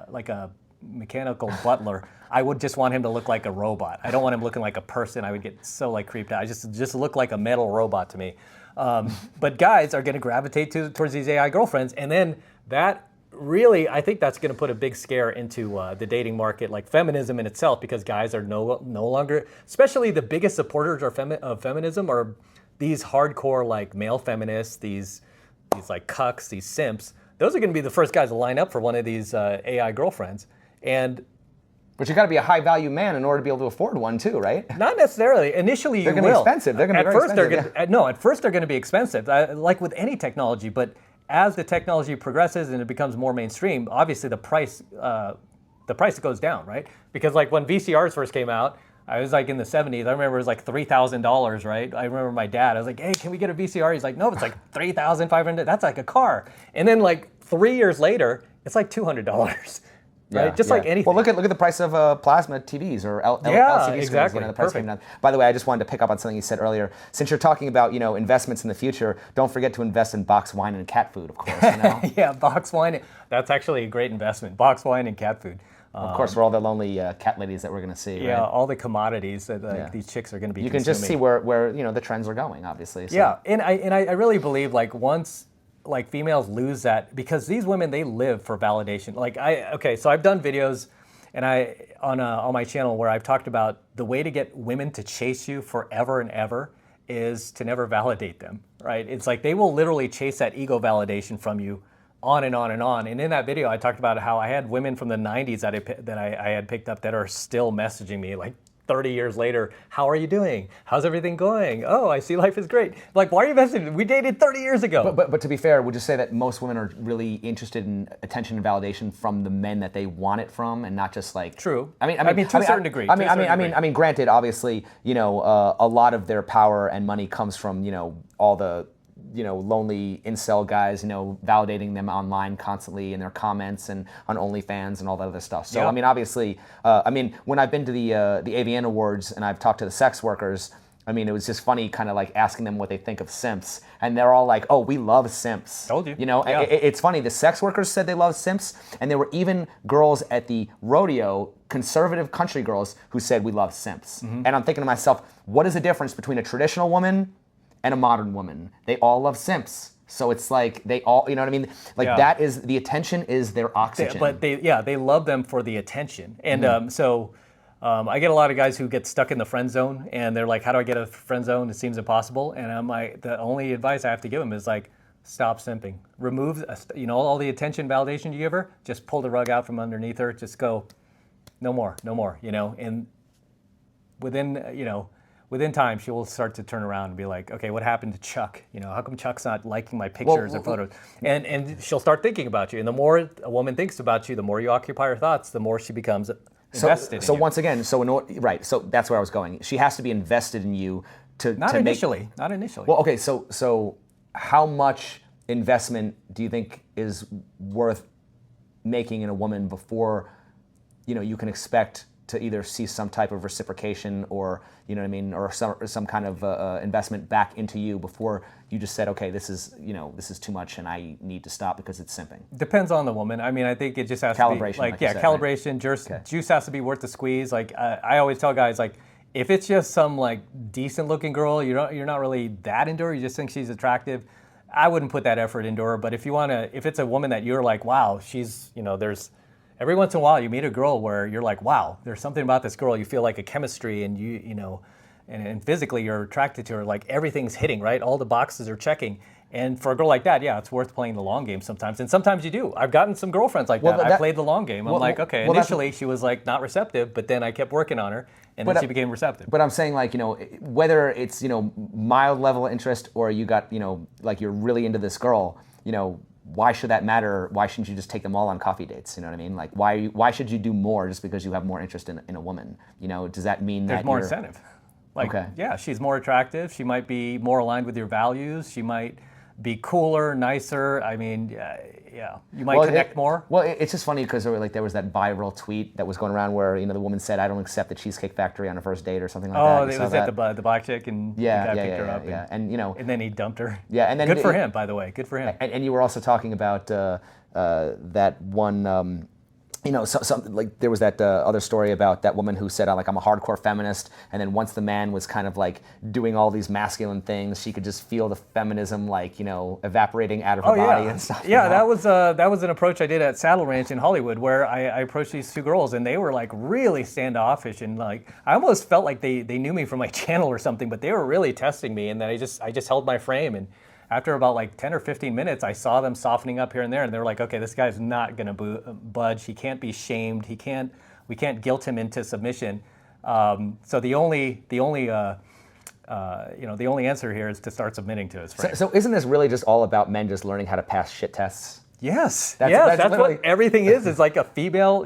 like a mechanical butler, I would just want him to look like a robot. I don't want him looking like a person. I would get so like creeped out. I just look like a metal robot to me. But guys are going to gravitate towards these AI girlfriends, and then that really, I think that's going to put a big scare into the dating market, like feminism in itself, because guys are no longer, especially the biggest supporters of feminism are these hardcore like male feminists, these like cucks, these simps. Those are going to be the first guys to line up for one of these AI girlfriends. But you got to be a high value man in order to be able to afford one too, right? Not necessarily. Initially, they're going to be expensive. They're going to be very expensive. At first they're going to be expensive, like with any technology, but as the technology progresses and it becomes more mainstream, obviously the price goes down, right? Because like when VCRs first came out, I was like in the 70s. I remember it was like $3,000, right? I remember my dad. I was like, "Hey, can we get a VCR?" He's like, "No, it's like $3,500. That's like a car." And then like 3 years later, it's like $200. Right, just like anything. Well, look at the price of plasma TVs or LCD exactly. screens. The price came down. By the way, I just wanted to pick up on something you said earlier. Since you're talking about investments in the future, don't forget to invest in box wine and cat food, of course. Yeah, box wine. That's actually a great investment. Box wine and cat food. Of course, for all the lonely cat ladies that we're going to see. Yeah, right? all the commodities that these chicks are going to be. You can just see where the trends are going, obviously. So. Yeah, and I really believe like once. Like females lose that because these women, they live for validation. So I've done videos and on my channel where I've talked about the way to get women to chase you forever and ever is to never validate them, right? It's like they will literally chase that ego validation from you on and on and on. And in that video, I talked about how I had women from the 90s that I had picked up that are still messaging me like 30 years later, "How are you doing? How's everything going? Oh, I see life is great." Like, why are you messaging? We dated 30 years ago. But to be fair, would you say that most women are really interested in attention and validation from the men that they want it from, and not just like? True. I mean, to a certain degree. I mean, granted, obviously, a lot of their power and money comes from all the lonely incel guys, validating them online constantly in their comments and on OnlyFans and all that other stuff. So, I mean, obviously, when I've been to the AVN Awards and I've talked to the sex workers, I mean, it was just funny kind of like asking them what they think of simps. And they're all like, "Oh, we love simps." Told you. It's funny. The sex workers said they love simps, and there were even girls at the rodeo, conservative country girls, who said we love simps. Mm-hmm. And I'm thinking to myself, what is the difference between a traditional woman and a modern woman? They all love simps. So it's like they all, you know what I mean? Like that is, the attention is their oxygen. They love them for the attention. And I get a lot of guys who get stuck in the friend zone and they're like, "How do I get a friend zone? It seems impossible." And I'm like, the only advice I have to give them is like, stop simping. Remove, all the attention validation you give her, just pull the rug out from underneath her. Just go, no more, and within, within time, she will start to turn around and be like, okay, what happened to Chuck? How come Chuck's not liking my pictures or photos? And she'll start thinking about you. And the more a woman thinks about you, the more you occupy her thoughts, the more she becomes invested in you. Once again, right, so that's where I was going. She has to be invested in you not initially. Well, okay, so how much investment do you think is worth making in a woman before, you can expect to either see some type of reciprocation or, or some kind of investment back into you before you just said, okay, this is too much and I need to stop because it's simping? Depends on the woman. I mean, I think it just has calibration, to be calibration. Right? Juice has to be worth the squeeze. Like I always tell guys, like if it's just some like decent looking girl, you're not really that into her. You just think she's attractive. I wouldn't put that effort into her. But if it's a woman that you're like, wow, she's, there's. Every once in a while, you meet a girl where you're like, wow, there's something about this girl. You feel like a chemistry and and physically you're attracted to her. Like everything's hitting, right? All the boxes are checking. And for a girl like that, yeah, it's worth playing the long game sometimes. And sometimes you do. I've gotten some girlfriends like that. I played the long game. I'm like, okay, initially she was like not receptive, but then I kept working on her and then she became receptive. But I'm saying like, whether it's, mild level of interest or you got, like you're really into this girl, why should that matter? Why shouldn't you just take them all on coffee dates? You know what I mean? Like, why should you do more just because you have more interest in a woman? Does that mean there's more incentive? Like, yeah, she's more attractive. She might be more aligned with your values. She might be cooler, nicer. I mean, yeah, you might connect more. Well, it's just funny because there was that viral tweet that was going around where the woman said, "I don't accept the Cheesecake Factory on a first date" or something like that. Oh, it was at the black chick, and the guy picked her up. Yeah, and and then he dumped her. Yeah, and then good for him, by the way. Good for him. And you were also talking about that one. Like there was that other story about that woman who said, like, I'm a hardcore feminist, and then once the man was kind of like doing all these masculine things, she could just feel the feminism evaporating out of her body and stuff. Yeah, that was an approach I did at Saddle Ranch in Hollywood, where I approached these two girls, and they were like really standoffish, and like I almost felt like they knew me from my channel or something, but they were really testing me, and then I just held my frame, and after about like 10 or 15 minutes, I saw them softening up here and there, and they were like, okay, this guy's not going to budge. He can't be shamed. We can't guilt him into submission. So the only answer here is to start submitting to his frame. So isn't this really just all about men just learning how to pass shit tests? Yes, that's what everything is. It's like a female,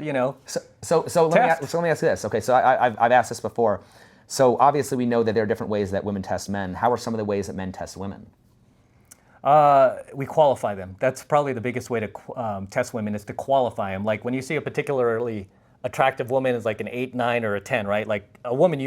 So let me ask you this. Okay, so I've asked this before. So obviously we know that there are different ways that women test men. How are some of the ways that men test women? We qualify them. That's probably the biggest way to test women, is to qualify them. Like when you see a particularly attractive woman is like an 8, 9, or a 10, right? Like a woman,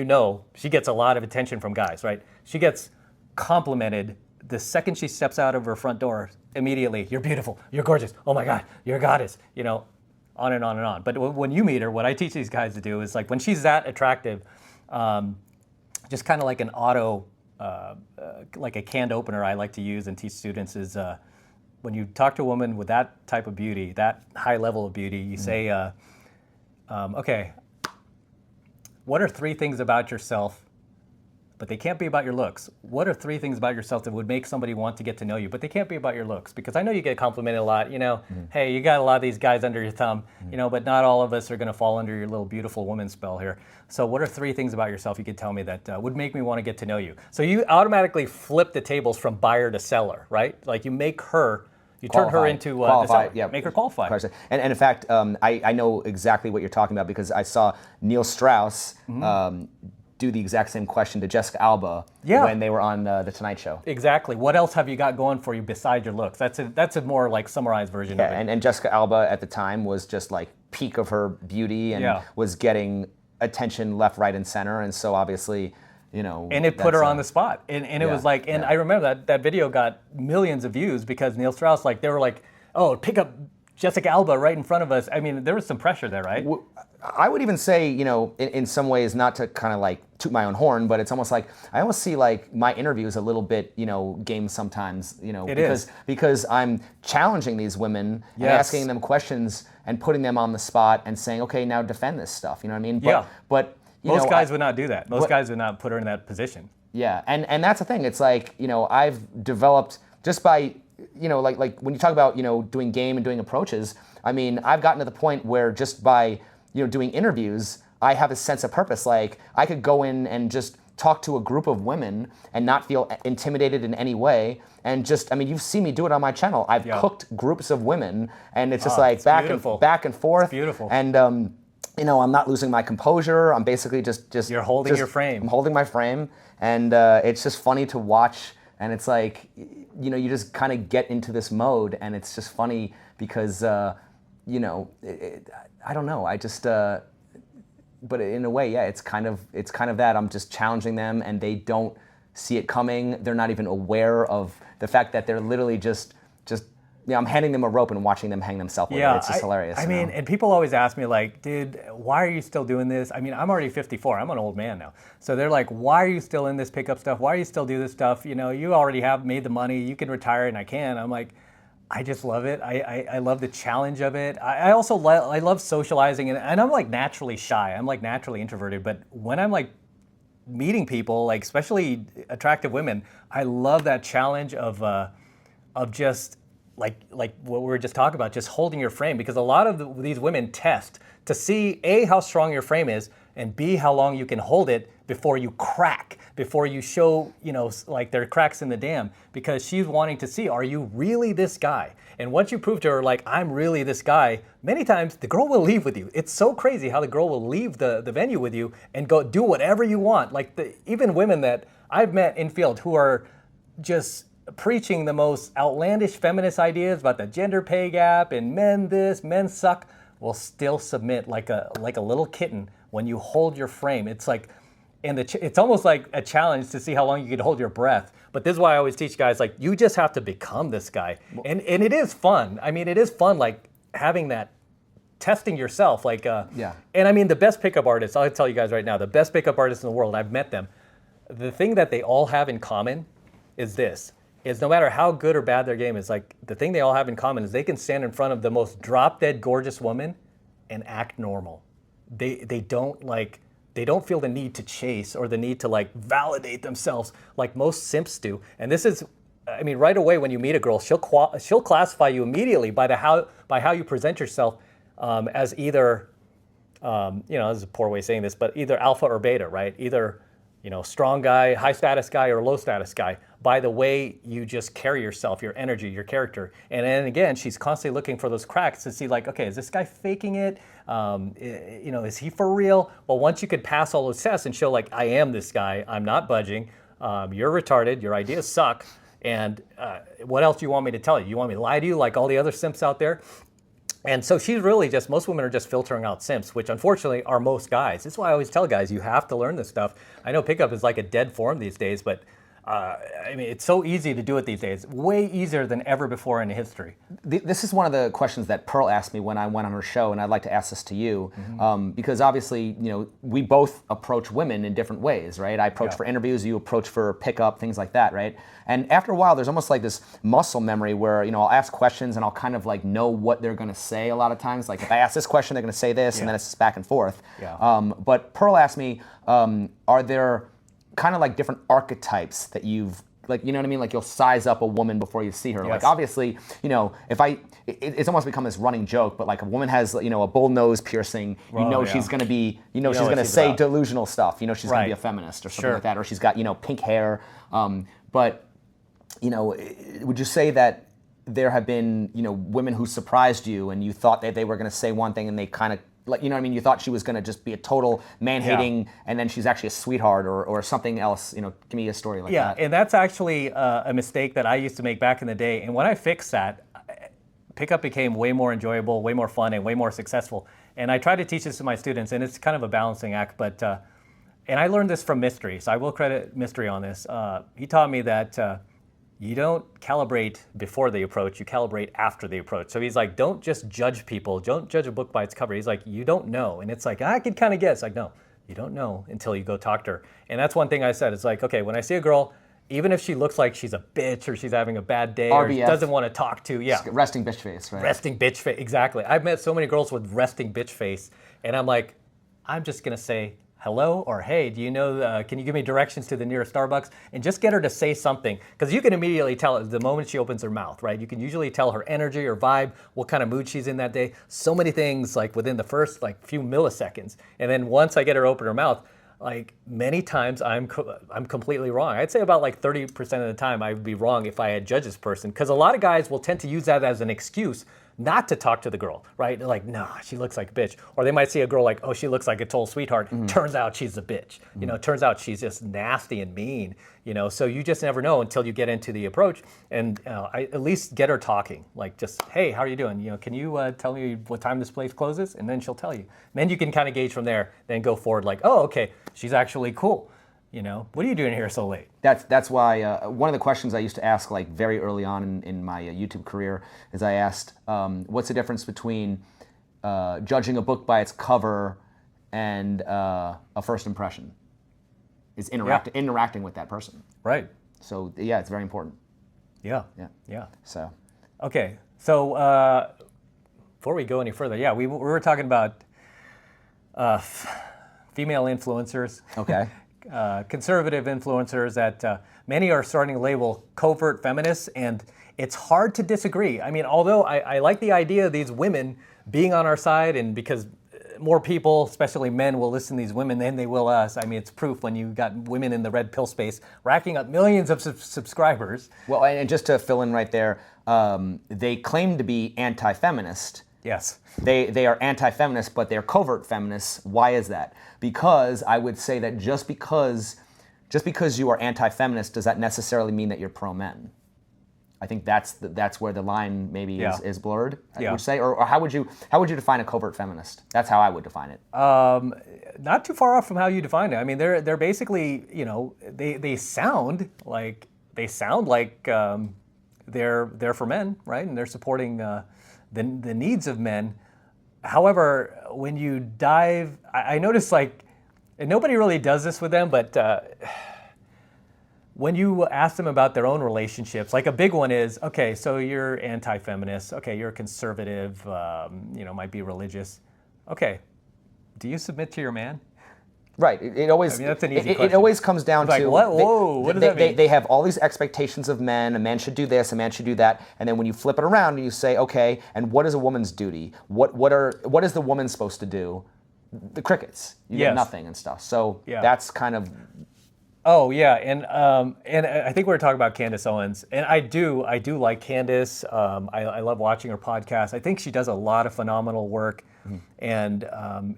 she gets a lot of attention from guys, right? She gets complimented the second she steps out of her front door. Immediately, you're beautiful, you're gorgeous, oh my God, you're a goddess, on and on and on. But when you meet her, what I teach these guys to do is like when she's that attractive, just kind of like an like a canned opener I like to use and teach students is when you talk to a woman with that type of beauty, that high level of beauty, you say, okay, what are 3 things about yourself, but they can't be about your looks? What are 3 things about yourself that would make somebody want to get to know you, but they can't be about your looks? Because I know you get complimented a lot, hey, you got a lot of these guys under your thumb, but not all of us are going to fall under your little beautiful woman spell here. So what are 3 things about yourself you could tell me that would make me want to get to know you? So you automatically flip the tables from buyer to seller, right? Like you make her, you turn her into qualified, make her qualified. And in fact, I know exactly what you're talking about because I saw Neil Strauss do the exact same question to Jessica Alba when they were on The Tonight Show. Exactly. What else have you got going for you besides your looks? That's a more like summarized version of it. And Jessica Alba at the time was just like peak of her beauty and was getting attention left, right, and center. And so obviously, and it put her on the spot. And it was like, I remember that video got millions of views because Neil Strauss, like they were like, oh, pick up Jessica Alba right in front of us. I mean, there was some pressure there, right? I would even say, in some ways, not to kind of like toot my own horn, but it's almost like I almost see like my interviews a little bit, game sometimes, because I'm challenging these women and asking them questions and putting them on the spot and saying, okay, now defend this stuff. You know what I mean? But most guys would not do that. Most guys would not put her in that position. Yeah, and that's the thing. It's like, I've developed just by, like when you talk about, doing game and doing approaches, I mean, I've gotten to the point where just by, doing interviews, I have a sense of purpose. Like I could go in and just talk to a group of women and not feel intimidated in any way. And just, I mean, you've seen me do it on my channel. I've cooked groups of women, and it's just like back and forth. It's beautiful. And you know, I'm not losing my composure. I'm basically just you're holding your frame. I'm holding my frame, and it's just funny to watch. And it's like, you know, you just kind of get into this mode, and it's just funny because, you know, I don't know. I just, but in a way, yeah, it's kind of that. I'm just challenging them, and they don't see it coming. They're not even aware of the fact that they're literally just. Yeah, I'm handing them a rope and watching them hang themselves with it. It's just hilarious. I mean, and people always ask me like, dude, why are you still doing this? I mean, I'm already 54. I'm an old man now. So they're like, why are you still in this pickup stuff? Why are you still do this stuff? You know, you already have made the money. You can retire, and I can. I'm like, I just love it. I love the challenge of it. I also I love socializing, and I'm like naturally shy. I'm like naturally introverted. But when I'm like meeting people, like especially attractive women, I love that challenge of just like what we were just talking about, just holding your frame, because a lot of these women test to see A, how strong your frame is, and B, how long you can hold it before you crack, before you show, you know, like there are cracks in the dam, because she's wanting to see, are you really this guy? And once you prove to her, like, I'm really this guy, many times the girl will leave with you. It's so crazy how the girl will leave the venue with you and go do whatever you want. Like even women that I've met in field who are just preaching the most outlandish feminist ideas about the gender pay gap and men this, men suck, will still submit like a little kitten when you hold your frame. It's like, and it's almost like a challenge to see how long you can hold your breath. But this is why I always teach guys, like, you just have to become this guy. And it is fun. I mean, it is fun, like having that, testing yourself, like, yeah. And I mean, the best pickup artists, I'll tell you guys right now, the best pickup artists in the world, I've met them. The thing that they all have in common is this. Is no matter how good or bad their game is, like the thing they all have in common is they can stand in front of the most drop-dead gorgeous woman and act normal. They don't feel the need to chase or the need to like validate themselves like most simps do. And this is, I mean, right away when you meet a girl, she'll classify you immediately by how you present yourself as either, you know, this is a poor way of saying this, but either alpha or beta, right? Either, you know, strong guy, high status guy, or low status guy, by the way you just carry yourself, your energy, your character. And then again, she's constantly looking for those cracks to see like, okay, is this guy faking it? You know, is he for real? Well, once you could pass all those tests and show like, I am this guy, I'm not budging, you're retarded, your ideas suck, and what else do you want me to tell you? You want me to lie to you like all the other simps out there? And so she's really just, most women are just filtering out simps, which unfortunately are most guys. That's why I always tell guys, you have to learn this stuff. I know pickup is like a dead form these days, but I mean, it's so easy to do it these days. Way easier than ever before in history. This is one of the questions that Pearl asked me when I went on her show, and I'd like to ask this to you, because obviously, you know, we both approach women in different ways, right? I approach for interviews, you approach for pickup, things like that, right? And after a while, there's almost like this muscle memory where, you know, I'll ask questions and I'll kind of like know what they're going to say a lot of times. Like if I ask this question, they're going to say this, and then it's just back and forth. But Pearl asked me, are there kind of like different archetypes that you've, like, you know what I mean? Like you'll size up a woman before you see her. Like obviously, you know, it's almost become this running joke, but like a woman has, you know, a bull nose piercing, she's going to be, she's going to say delusional stuff. You know, she's going to be a feminist or something like that, or she's got, you know, pink hair. But, you know, would you say that there have been, you know, women who surprised you and you thought that they were going to say one thing and they kind of, like, you know what I mean? You thought she was going to just be a total man-hating, and then she's actually a sweetheart or something else. You know, give me a story like that. Yeah, and that's actually a mistake that I used to make back in the day. And when I fixed that, pickup became way more enjoyable, way more fun, and way more successful. And I try to teach this to my students, and it's kind of a balancing act. But and I learned this from Mystery, so I will credit Mystery on this. He taught me that you don't calibrate before the approach, you calibrate after the approach. So he's like, don't just judge people, don't judge a book by its cover. He's like, you don't know. And it's like, I could kind of guess. Like, no, you don't know until you go talk to her. And that's one thing I said. It's like, okay, when I see a girl, even if she looks like she's a bitch or she's having a bad day or doesn't want to talk to, resting bitch face, right? Resting bitch face, exactly. I've met so many girls with resting bitch face, and I'm like, I'm just going to say, hello, or hey, do you know, can you give me directions to the nearest Starbucks? And just get her to say something, because you can immediately tell the moment she opens her mouth, right? You can usually tell her energy or vibe, what kind of mood she's in that day. So many things like within the first like few milliseconds. And then once I get her to open her mouth, like many times I'm completely wrong. I'd say about like 30% of the time I would be wrong if I had judged this person, because a lot of guys will tend to use that as an excuse not to talk to the girl, right? They're like, nah, she looks like a bitch. Or they might see a girl like, oh, she looks like a total sweetheart. Turns out she's a bitch. You know, turns out she's just nasty and mean. You know, so you just never know until you get into the approach. And I at least get her talking. Like, just, hey, how are you doing? You know, can you tell me what time this place closes? And then she'll tell you. And then you can kind of gauge from there. Then go forward like, oh, okay, she's actually cool. You know, what are you doing here so late? That's why one of the questions I used to ask like very early on in my YouTube career is I asked, what's the difference between judging a book by its cover and a first impression? Is interacting with that person. Right. So yeah, it's very important. Yeah. Yeah. Yeah. So. Okay. So before we go any further, yeah, we were talking about female influencers. Okay. Conservative influencers that many are starting to label covert feminists, and it's hard to disagree. I mean, although I like the idea of these women being on our side, and because more people, especially men, will listen to these women than they will us. I mean, it's proof when you got women in the red pill space racking up millions of subscribers. Well, and just to fill in right there, they claim to be anti-feminist. Yes. They are anti-feminist, but they're covert feminists. Why is that? Because I would say that just because you are anti-feminist, does that necessarily mean that you're pro-men? I think that's where the line maybe is blurred. I would say, or how would you define a covert feminist? That's how I would define it. Not too far off from how you define it. I mean, they're basically, you know, they sound like they're for men, right? And they're supporting the needs of men. However, when you dive, I noticed like, and nobody really does this with them, but when you ask them about their own relationships, like a big one is, okay, so you're anti-feminist, okay, you're conservative, you know, might be religious. Okay, do you submit to your man? Right. It always. I mean, that's an easy question. It always comes down like, to what? Whoa, what does that mean? They have all these expectations of men. A man should do this. A man should do that. And then when you flip it around and you say, okay, and what is a woman's duty? What is the woman supposed to do? The crickets. You get nothing and stuff. So that's kind of. Oh yeah, and I think we were talking about Candace Owens, and I do like Candace. I love watching her podcast. I think she does a lot of phenomenal work, and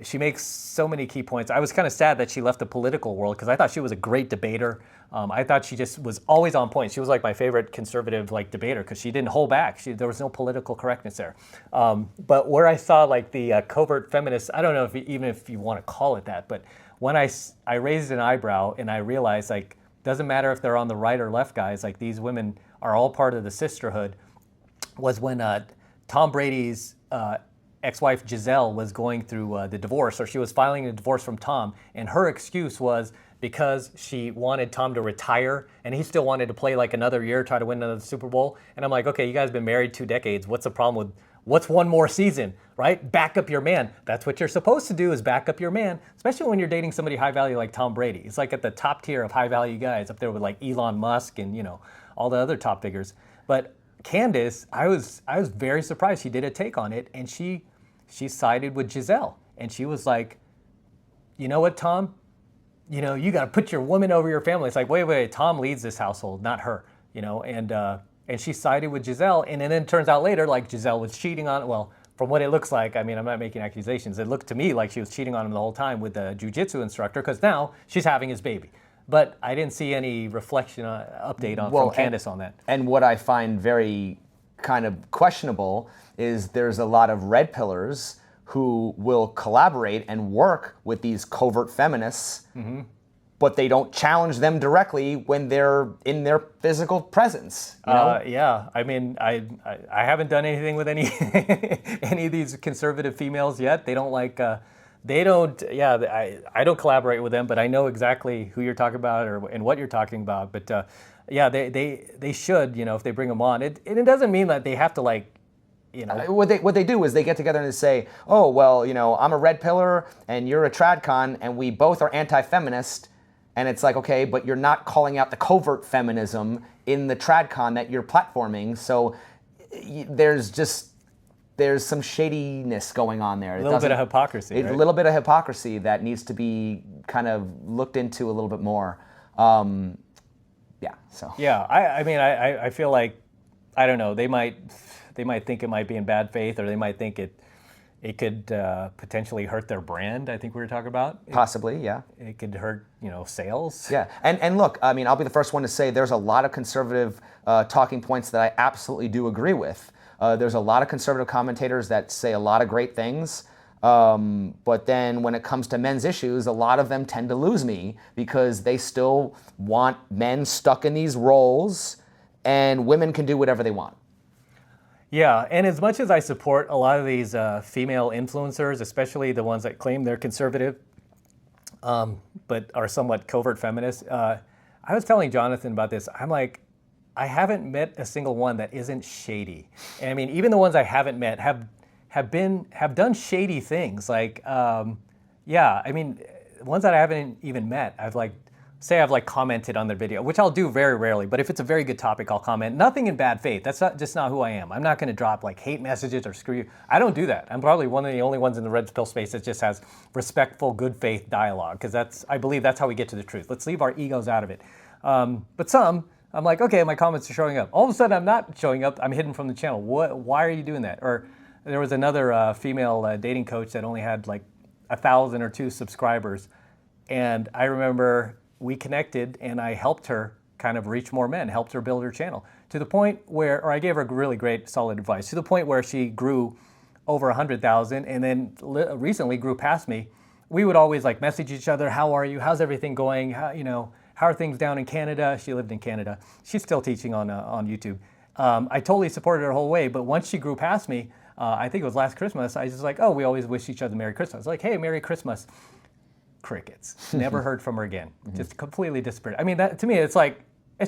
she makes so many key points. I was kind of sad that she left the political world because I thought she was a great debater. I thought she just was always on point. She was like my favorite conservative like debater because she didn't hold back. There was no political correctness there. But where I saw like the covert feminists, I don't know even if you want to call it that, but when I raised an eyebrow and I realized like doesn't matter if they're on the right or left, guys, like these women are all part of the sisterhood, was when Tom Brady's ex-wife Giselle was going through the divorce, or she was filing a divorce from Tom, and her excuse was because she wanted Tom to retire and he still wanted to play like another year, try to win another Super Bowl. And I'm like, okay, you guys have been married 2 decades. What's the problem with what's one more season, right? Back up your man. That's what you're supposed to do, is back up your man, especially when you're dating somebody high value like Tom Brady. It's like at the top tier of high value guys, up there with like Elon Musk and, you know, all the other top figures. But Candace, I was very surprised. She did a take on it, and she sided with Giselle. And she was like, you know what, Tom? You know, you got to put your woman over your family. It's like, wait, Tom leads this household, not her, you know, and she sided with Giselle, and then it turns out later, like Giselle was cheating on, well, from what it looks like, I mean, I'm not making accusations. It looked to me like she was cheating on him the whole time with the jiu-jitsu instructor, because now she's having his baby. But I didn't see any reflection, update from Candace on that. And what I find very kind of questionable is there's a lot of red pillars who will collaborate and work with these covert feminists, but they don't challenge them directly when they're in their physical presence. You know? Yeah, I mean, I haven't done anything with any any of these conservative females yet. They don't like, I don't collaborate with them, but I know exactly who you're talking about and what you're talking about. But yeah, they should, you know, if they bring them on. And it doesn't mean that they have to like, you know. What they do is they get together and they say, oh, well, you know, I'm a red pillar and you're a tradcon and we both are anti-feminist. And it's like, okay, but you're not calling out the covert feminism in the tradcon that you're platforming. So there's some shadiness going on there. A little bit of hypocrisy, right? A little bit of hypocrisy that needs to be kind of looked into a little bit more. Yeah. So. Yeah, I mean, I feel like, I don't know, they might think it might be in bad faith, or they might think it could potentially hurt their brand. I think we were talking about. Possibly, yeah. It could hurt, sales. Yeah, and look, I mean, I'll be the first one to say there's a lot of conservative talking points that I absolutely do agree with. There's a lot of conservative commentators that say a lot of great things, but then when it comes to men's issues, a lot of them tend to lose me because they still want men stuck in these roles, and women can do whatever they want. Yeah, and as much as I support a lot of these female influencers, especially the ones that claim they're conservative, but are somewhat covert feminists, I was telling Jonathan about this. I'm like, I haven't met a single one that isn't shady. And I mean, even the ones I haven't met have done shady things. Like, yeah, I mean, ones that I haven't even met, I've commented on their video, which I'll do very rarely, but if it's a very good topic, I'll comment. Nothing in bad faith. That's just not who I am. I'm not going to drop like hate messages or screw you. I don't do that. I'm probably one of the only ones in the red pill space that just has respectful, good faith dialogue, because I believe that's how we get to the truth. Let's leave our egos out of it. But some, I'm like, okay, my comments are showing up. All of a sudden, I'm not showing up. I'm hidden from the channel. Why are you doing that? Or there was another female dating coach that only had like 1,000 or 2 subscribers, and I remember we connected and I helped her kind of reach more men, helped her build her channel to the point where, or I gave her really great solid advice, to the point where she grew over 100,000 and then recently grew past me. We would always like message each other. How are you? How's everything going? How are things down in Canada? She lived in Canada. She's still teaching on YouTube. I totally supported her the whole way, but once she grew past me, I think it was last Christmas, I was just like, oh, we always wish each other Merry Christmas. I was like, hey, Merry Christmas. Crickets. Never heard from her again. Just completely disappeared. I mean, that to me, it's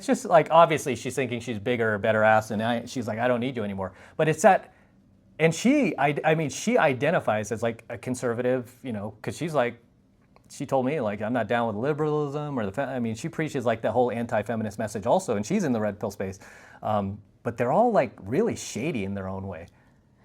just like, obviously she's thinking she's bigger or better ass, and she's like, I don't need you anymore. But it's that, and she identifies as like a conservative, because she's like, she told me like, I'm not down with liberalism or she preaches like the whole anti-feminist message also, and she's in the red pill space. But they're all like really shady in their own way.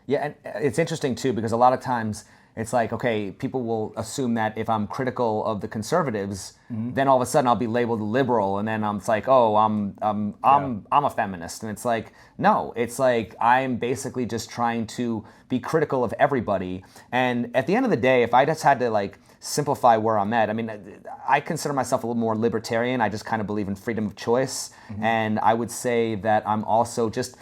Yeah, and it's interesting too, because a lot of times it's like, okay, people will assume that if I'm critical of the conservatives, then all of a sudden I'll be labeled liberal, and then it's like, oh, I'm a feminist, and it's like, no, it's like I'm basically just trying to be critical of everybody. And at the end of the day, if I just had to like simplify where I'm at, I mean, I consider myself a little more libertarian. I just kind of believe in freedom of choice, and I would say that I'm also just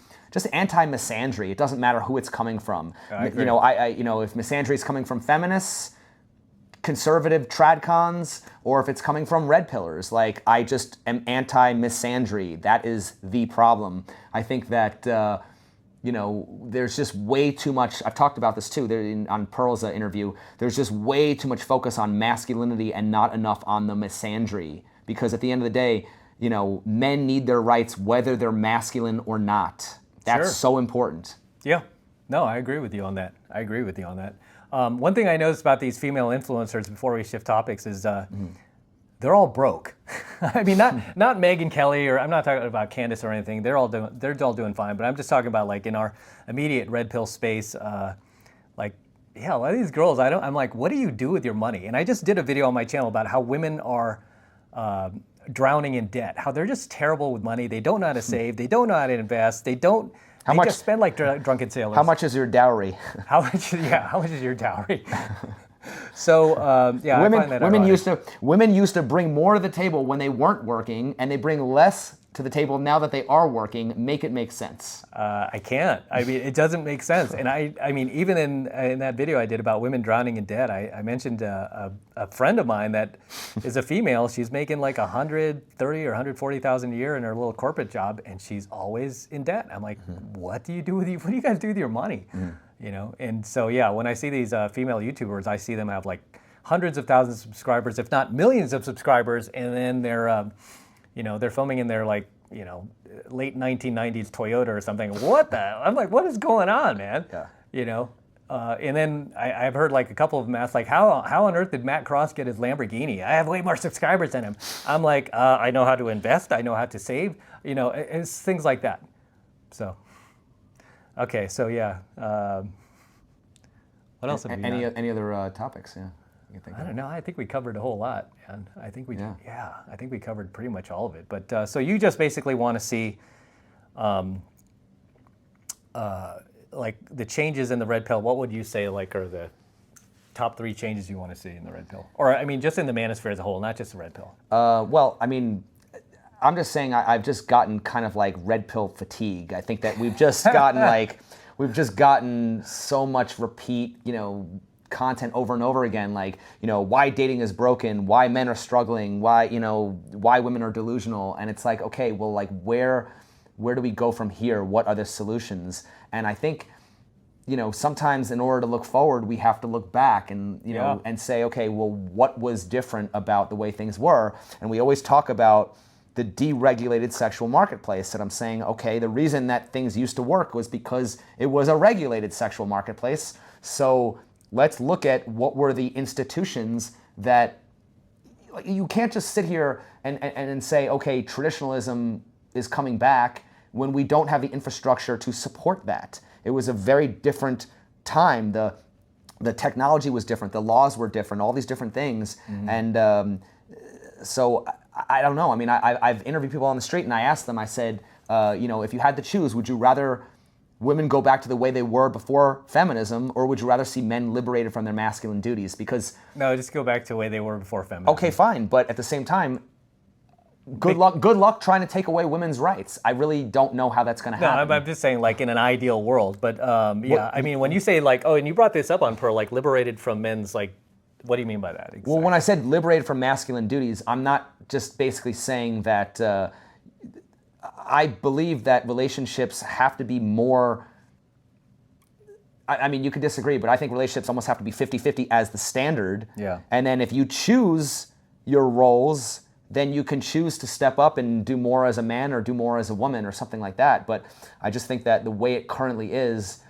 anti-misandry. It doesn't matter who it's coming from. I agree. If misandry is coming from feminists, conservative tradcons, or if it's coming from red pillars, like I just am anti-misandry. That is the problem. I think that there's just way too much. I've talked about this too on Pearl's interview. There's just way too much focus on masculinity and not enough on the misandry. Because at the end of the day, men need their rights whether they're masculine or not. That's so important. Yeah. No, I agree with you on that. One thing I noticed about these female influencers before we shift topics is they're all broke. I mean, not Megyn Kelly, or I'm not talking about Candace or anything. They're all doing fine. But I'm just talking about like in our immediate red pill space, a lot of these girls, I'm like, what do you do with your money? And I just did a video on my channel about how women are drowning in debt, how they're just terrible with money. They don't know how to save. They don't know how to invest. They just spend like drunken sailors. How much is your dowry? How much is your dowry? So women used to bring more to the table when they weren't working, and they bring less to the table now that they are working. Make it make sense. I can't. I mean, it doesn't make sense. And I mean, even in that video I did about women drowning in debt, I mentioned a friend of mine that is a female. She's making like 130 or 140,000 a year in her little corporate job, and she's always in debt. I'm like, what do you guys do with your money? And so when I see these female YouTubers, I see them have like hundreds of thousands of subscribers, if not millions of subscribers, and then they're filming in their late 1990s Toyota or something. I'm like, what is going on, man? Yeah. And then I've heard like a couple of them ask like, how on earth did Matt Cross get his Lamborghini? I have way more subscribers than him. I'm like, I know how to invest. I know how to save. It's things like that. So, okay, so yeah. What else have we got? Any other topics? Yeah. you think I of? don't know. I think we covered a whole lot, man. I think we Yeah. I think we covered pretty much all of it. But so you just basically want to see, like the changes in the red pill. What would you say like are the top 3 changes you want to see in the red pill? Or I mean, just in the manosphere as a whole, not just the red pill. Well, I mean, I'm just saying I've just gotten kind of like red pill fatigue. I think that we've just gotten so much repeat, content over and over again, like, why dating is broken, why men are struggling, why women are delusional. And it's like, okay, well, like where do we go from here? What are the solutions? And I think, sometimes in order to look forward, we have to look back and, and say, okay, well, what was different about the way things were? And we always talk about the deregulated sexual marketplace, that I'm saying, okay, the reason that things used to work was because it was a regulated sexual marketplace. So let's look at what were the institutions that, you can't just sit here and say, okay, traditionalism is coming back when we don't have the infrastructure to support that. It was a very different time. The technology was different, the laws were different, all these different things. And so I don't know. I mean, I've interviewed people on the street and I asked them, I said, if you had to choose, would you rather women go back to the way they were before feminism, or would you rather see men liberated from their masculine duties? Because no, just go back to the way they were before feminism. Okay, fine, but at the same time, good luck trying to take away women's rights. I really don't know how that's going to happen. No, I'm just saying, like in an ideal world. But I mean, when you say like, and you brought this up on Pearl, like liberated from men's, like, what do you mean by that? Exactly? Well, when I said liberated from masculine duties, I'm not just basically saying that I believe that relationships have to be more, I mean, you could disagree, but I think relationships almost have to be 50-50 as the standard. Yeah. And then if you choose your roles, then you can choose to step up and do more as a man or do more as a woman or something like that. But I just think that the way it currently is,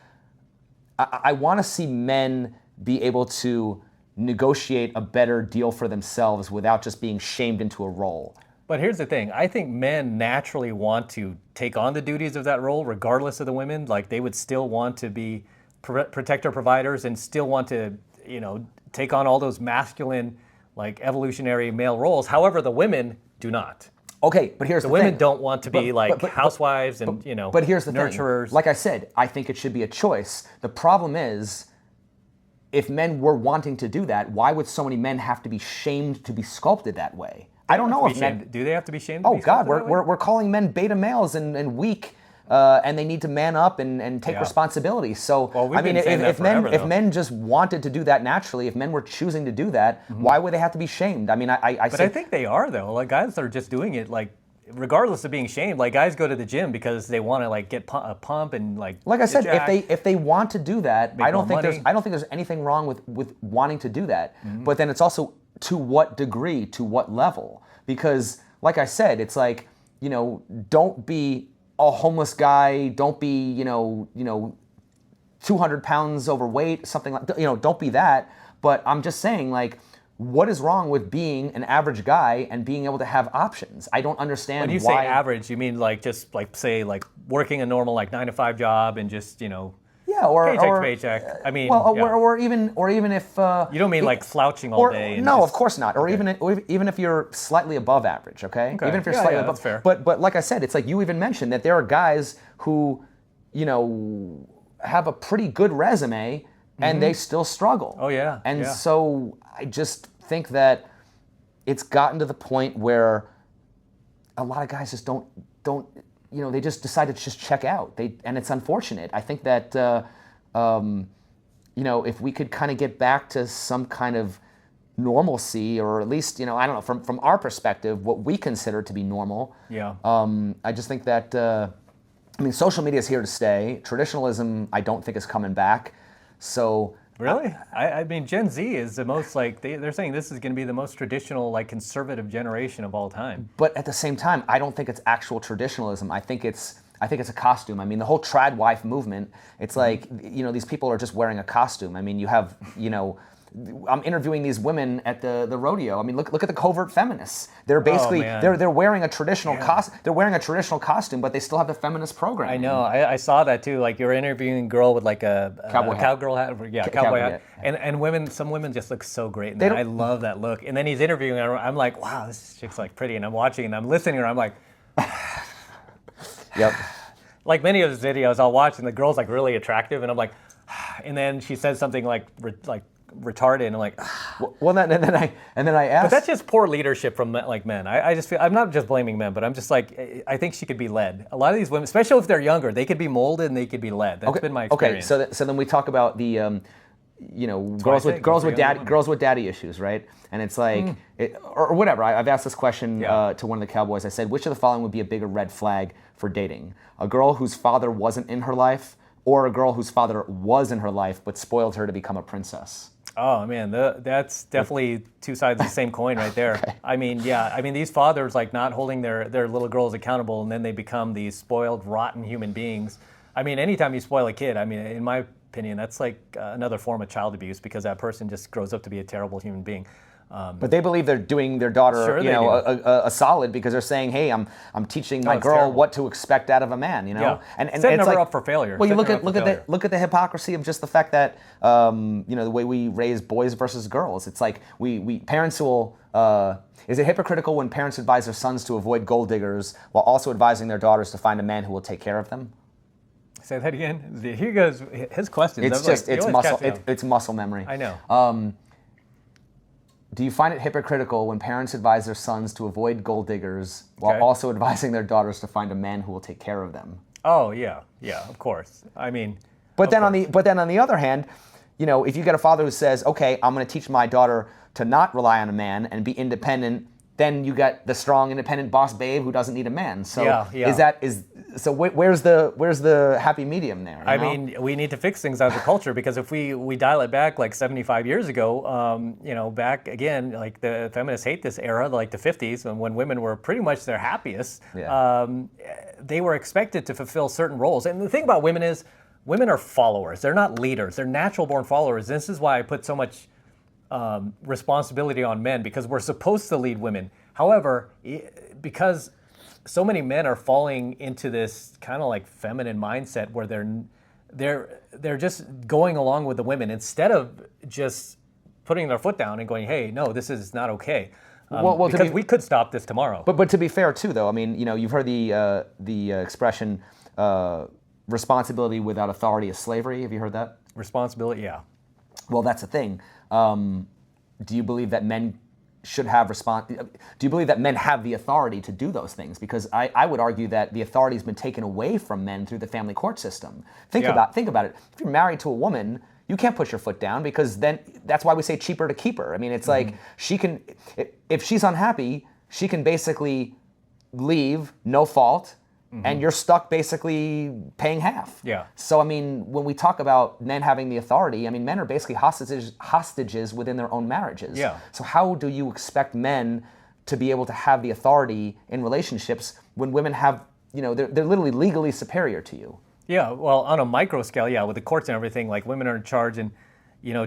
I want to see men be able to negotiate a better deal for themselves without just being shamed into a role. But here's the thing. I think men naturally want to take on the duties of that role regardless of the women. Like they would still want to be protector providers and still want to, take on all those masculine, like evolutionary male roles. However, the women do not. Okay, but here's the thing. The women don't want to be housewives and, but here's the nurturers. Thing. Like I said, I think it should be a choice. The problem is, if men were wanting to do that, why would so many men have to be shamed to be sculpted that way? I don't know if men... Do they have to be shamed? Oh God, we're calling men beta males and weak, and they need to man up and take responsibility. So I mean, if men just wanted to do that naturally, if men were choosing to do that, why would they have to be shamed? I mean, I think they are though. Like guys are just doing it like, regardless of being shamed. Like guys go to the gym because they want to like get a pump and like. Like I said, if they want to do that, I don't think there's anything wrong with wanting to do that. But then it's also to what degree, to what level? Because like I said, it's like, don't be a homeless guy, don't be 200 pounds overweight, something like, don't be that. But I'm just saying, like, what is wrong with being an average guy and being able to have options? I don't understand why. When you say average, you mean like just like say like working a normal like 9-to-5 job and just yeah, or paycheck to paycheck. I mean, well, or even if you don't mean like slouching all day. No, of course not. Or even if you're slightly above average, okay? Even if you're slightly above, that's fair. But like I said, it's like you even mentioned that there are guys who have a pretty good resume and they still struggle. Oh yeah. And so I just think that it's gotten to the point where a lot of guys just don't they just decide to just check out. And it's unfortunate. I think that if we could kind of get back to some kind of normalcy, or at least I don't know, from our perspective, what we consider to be normal. Yeah. I just think that social media is here to stay. Traditionalism, I don't think is coming back. So. Really? I mean, Gen Z is the most like they're saying this is going to be the most traditional, like conservative generation of all time. But at the same time, I don't think it's actual traditionalism. I think it's a costume. I mean, the whole trad wife movement. It's like these people are just wearing a costume. I mean, you have I'm interviewing these women at the rodeo. I mean, look at the covert feminists. They're basically they're wearing a traditional they're wearing a traditional costume, but they still have the feminist program. I know. I saw that too. Like you're interviewing a girl with like a cowgirl hat. Yeah, cowboy hat. And women, some women just look so great. And I love that look. And then he's interviewing her. I'm like, wow, this chick's like pretty. And I'm watching and I'm listening to her. I'm like, yep. Like many of his videos, I'll watch and the girl's like really attractive, and I'm like, and then she says something like retarded, and I'm like, well, and then I asked. But that's just poor leadership from like men. I just feel I'm not just blaming men, but I'm just like I think she could be led. A lot of these women, especially if they're younger, they could be molded and they could be led. That's been my experience. Okay, so then we talk about the. Girls with daddy issues, right? And it's like, or whatever. I've asked this question to one of the cowboys. I said, which of the following would be a bigger red flag for dating? A girl whose father wasn't in her life, or a girl whose father was in her life but spoiled her to become a princess? Oh man, that's definitely two sides of the same coin right there. Okay. I mean, these fathers like not holding their little girls accountable, and then they become these spoiled, rotten human beings. I mean, anytime you spoil a kid, I mean, in my opinion, that's like another form of child abuse, because that person just grows up to be a terrible human being. But they believe they're doing their daughter, a solid, because they're saying, "Hey, I'm teaching my girl what to expect out of a man," and setting her up for failure. Well, you look at the hypocrisy of just the fact that the way we raise boys versus girls. It's like we parents will. Is it hypocritical when parents advise their sons to avoid gold diggers while also advising their daughters to find a man who will take care of them? Say that again. Here goes his question. It's muscle memory. I know. Do you find it hypocritical when parents advise their sons to avoid gold diggers while also advising their daughters to find a man who will take care of them? Oh yeah, of course. I mean, but then on the other hand, if you get a father who says, "Okay, I'm going to teach my daughter to not rely on a man and be independent," then you got the strong, independent boss babe who doesn't need a man. So where's the happy medium there? I mean, we need to fix things as a culture, because if we dial it back like 75 years ago, back again, like the feminists hate this era, like the 50s, when women were pretty much their happiest. Yeah. They were expected to fulfill certain roles. And the thing about women is, women are followers. They're not leaders. They're natural-born followers. This is why I put so much responsibility on men, because we're supposed to lead women. However, because so many men are falling into this kind of like feminine mindset where they're just going along with the women instead of just putting their foot down and going, "Hey, no, this is not okay." Because we could stop this tomorrow. But to be fair too, though, I mean, you've heard the expression responsibility without authority is slavery. Have you heard that? Responsibility, yeah. Well, that's the thing. Do you believe that men should have do you believe that men have the authority to do those things? Because I would argue that the authority has been taken away from men through the family court system. Think about it. If you're married to a woman, you can't put your foot down, because then that's why we say cheaper to keep her. I mean, it's like she can, if she's unhappy, she can basically leave, no fault, and you're stuck basically paying half. Yeah. So, I mean, when we talk about men having the authority, I mean, men are basically hostages within their own marriages. Yeah. So how do you expect men to be able to have the authority in relationships when women have, they're literally legally superior to you? Yeah, well, on a micro scale, with the courts and everything, like women are in charge, and,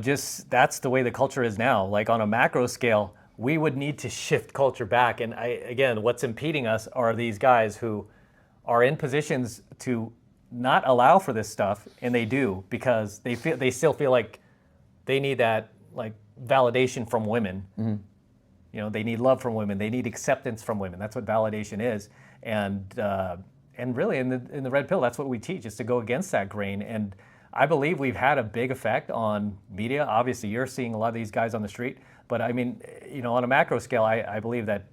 just that's the way the culture is now. Like on a macro scale, we would need to shift culture back. And again, what's impeding us are these guys who are in positions to not allow for this stuff, and they do, because they still feel like they need that like validation from women. They need love from women. They need acceptance from women. That's what validation is. And really, in the Red Pill, that's what we teach, is to go against that grain. And I believe we've had a big effect on media. Obviously, you're seeing a lot of these guys on the street, but I mean, on a macro scale, I believe that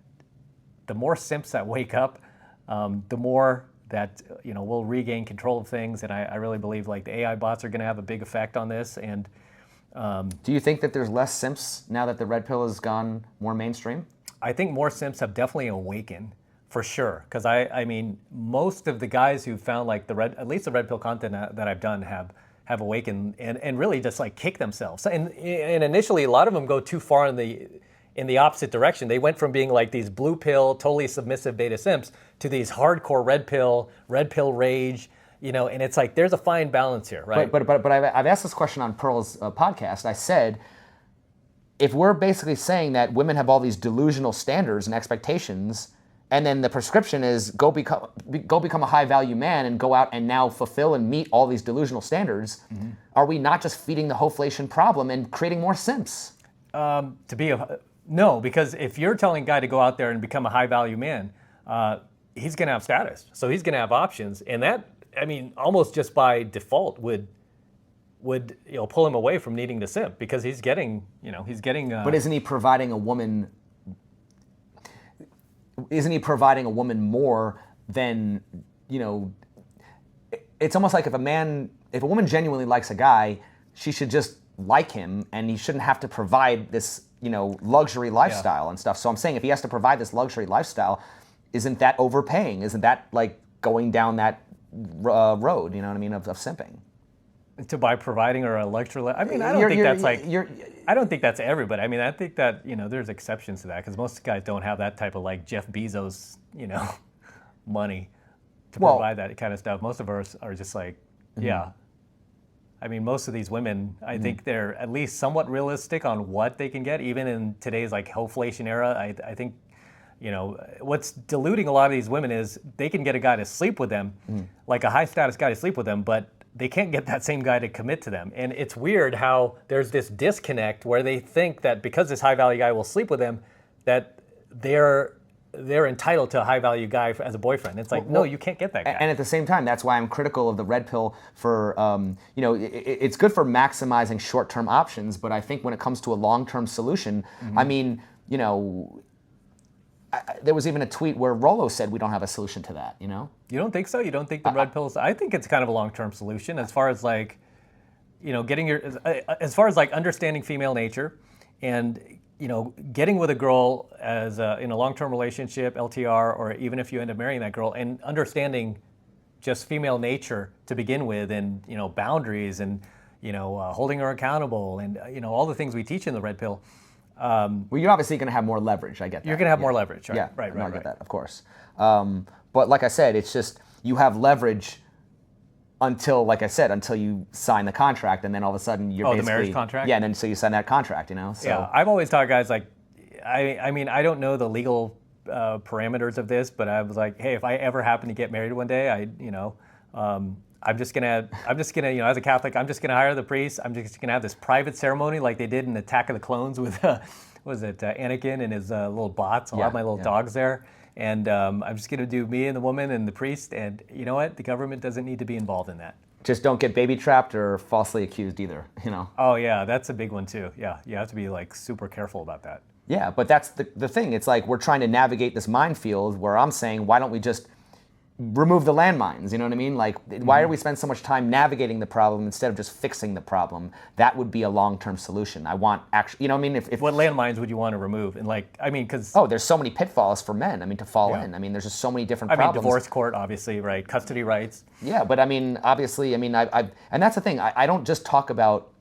the more simps that wake up, the more that we'll regain control of things. And I really believe like the AI bots are going to have a big effect on this. And do you think that there's less simps now that the Red Pill has gone more mainstream? I think more simps have definitely awakened, for sure. Because I mean, most of the guys who found like at least the Red Pill content that I've done have awakened and really just like kick themselves. And initially, a lot of them go too far in the opposite direction. They went from being like these blue pill, totally submissive beta simps to these hardcore red pill rage, and it's like there's a fine balance here, right? But I've asked this question on Pearl's podcast. I said, if we're basically saying that women have all these delusional standards and expectations, and then the prescription is go become a high value man and go out and now fulfill and meet all these delusional standards, are we not just feeding the hoflation problem and creating more simps? No, because if you're telling a guy to go out there and become a high value man, he's going to have status, so he's going to have options, and that, I mean, almost just by default would pull him away from needing to simp, because he's getting. But isn't he providing a woman? Isn't he providing a woman more than, it's almost like if a woman genuinely likes a guy, she should just like him, and he shouldn't have to provide this, luxury lifestyle and stuff. So I'm saying if he has to provide this luxury lifestyle, isn't that overpaying? Isn't that like going down that road, of simping? By providing her a luxury, I mean, I don't think that's I don't think that's everybody. I mean, I think that there's exceptions to that, because most guys don't have that type of like Jeff Bezos, money to provide that kind of stuff. Most of us are just like, yeah. I mean, most of these women, I think they're at least somewhat realistic on what they can get, even in today's like hoflation era. I think, what's deluding a lot of these women is they can get a guy to sleep with them, like a high status guy to sleep with them, but they can't get that same guy to commit to them. And it's weird how there's this disconnect where they think that because this high value guy will sleep with them, that they're entitled to a high value guy as a boyfriend. It's like, no, you can't get that guy. And at the same time, that's why I'm critical of the red pill for, it's good for maximizing short-term options, but I think when it comes to a long-term solution, I mean, there was even a tweet where Rollo said we don't have a solution to that, You don't think so? You don't think the red pills? I think it's kind of a long-term solution as far as like, as far as like understanding female nature and, getting with a girl as in a long-term relationship, LTR, or even if you end up marrying that girl, and understanding just female nature to begin with, and, boundaries, and, holding her accountable, and, all the things we teach in the red pill. Well, you're obviously going to have more leverage. I get that. You're going to have more leverage, right? Yeah, right. I get that, of course. But like I said, it's just you have leverage until you sign the contract, and then all of a sudden you're basically... the marriage contract? Yeah, and then so you sign that contract, So. Yeah, I've always taught guys, like, I mean, I don't know the legal parameters of this, but I was like, hey, if I ever happen to get married one day, I'm just gonna, as a Catholic, I'm just gonna hire the priest. I'm just gonna have this private ceremony like they did in Attack of the Clones with, Anakin and his little bots. I'll have my little dogs there, and I'm just gonna do me and the woman and the priest. And you know what? The government doesn't need to be involved in that. Just don't get baby trapped or falsely accused either. Oh yeah, that's a big one too. Yeah, you have to be like super careful about that. Yeah, but that's the thing. It's like we're trying to navigate this minefield where I'm saying, why don't we just remove the landmines, you know what I mean? Like, why do we spend so much time navigating the problem instead of just fixing the problem? That would be a long-term solution. I want actually, what I mean? If what landmines would you want to remove? And because... Oh, there's so many pitfalls for men, to fall in. There's just so many different problems. Divorce court, obviously, right? Custody rights. Yeah, but obviously, and that's the thing. I don't just talk about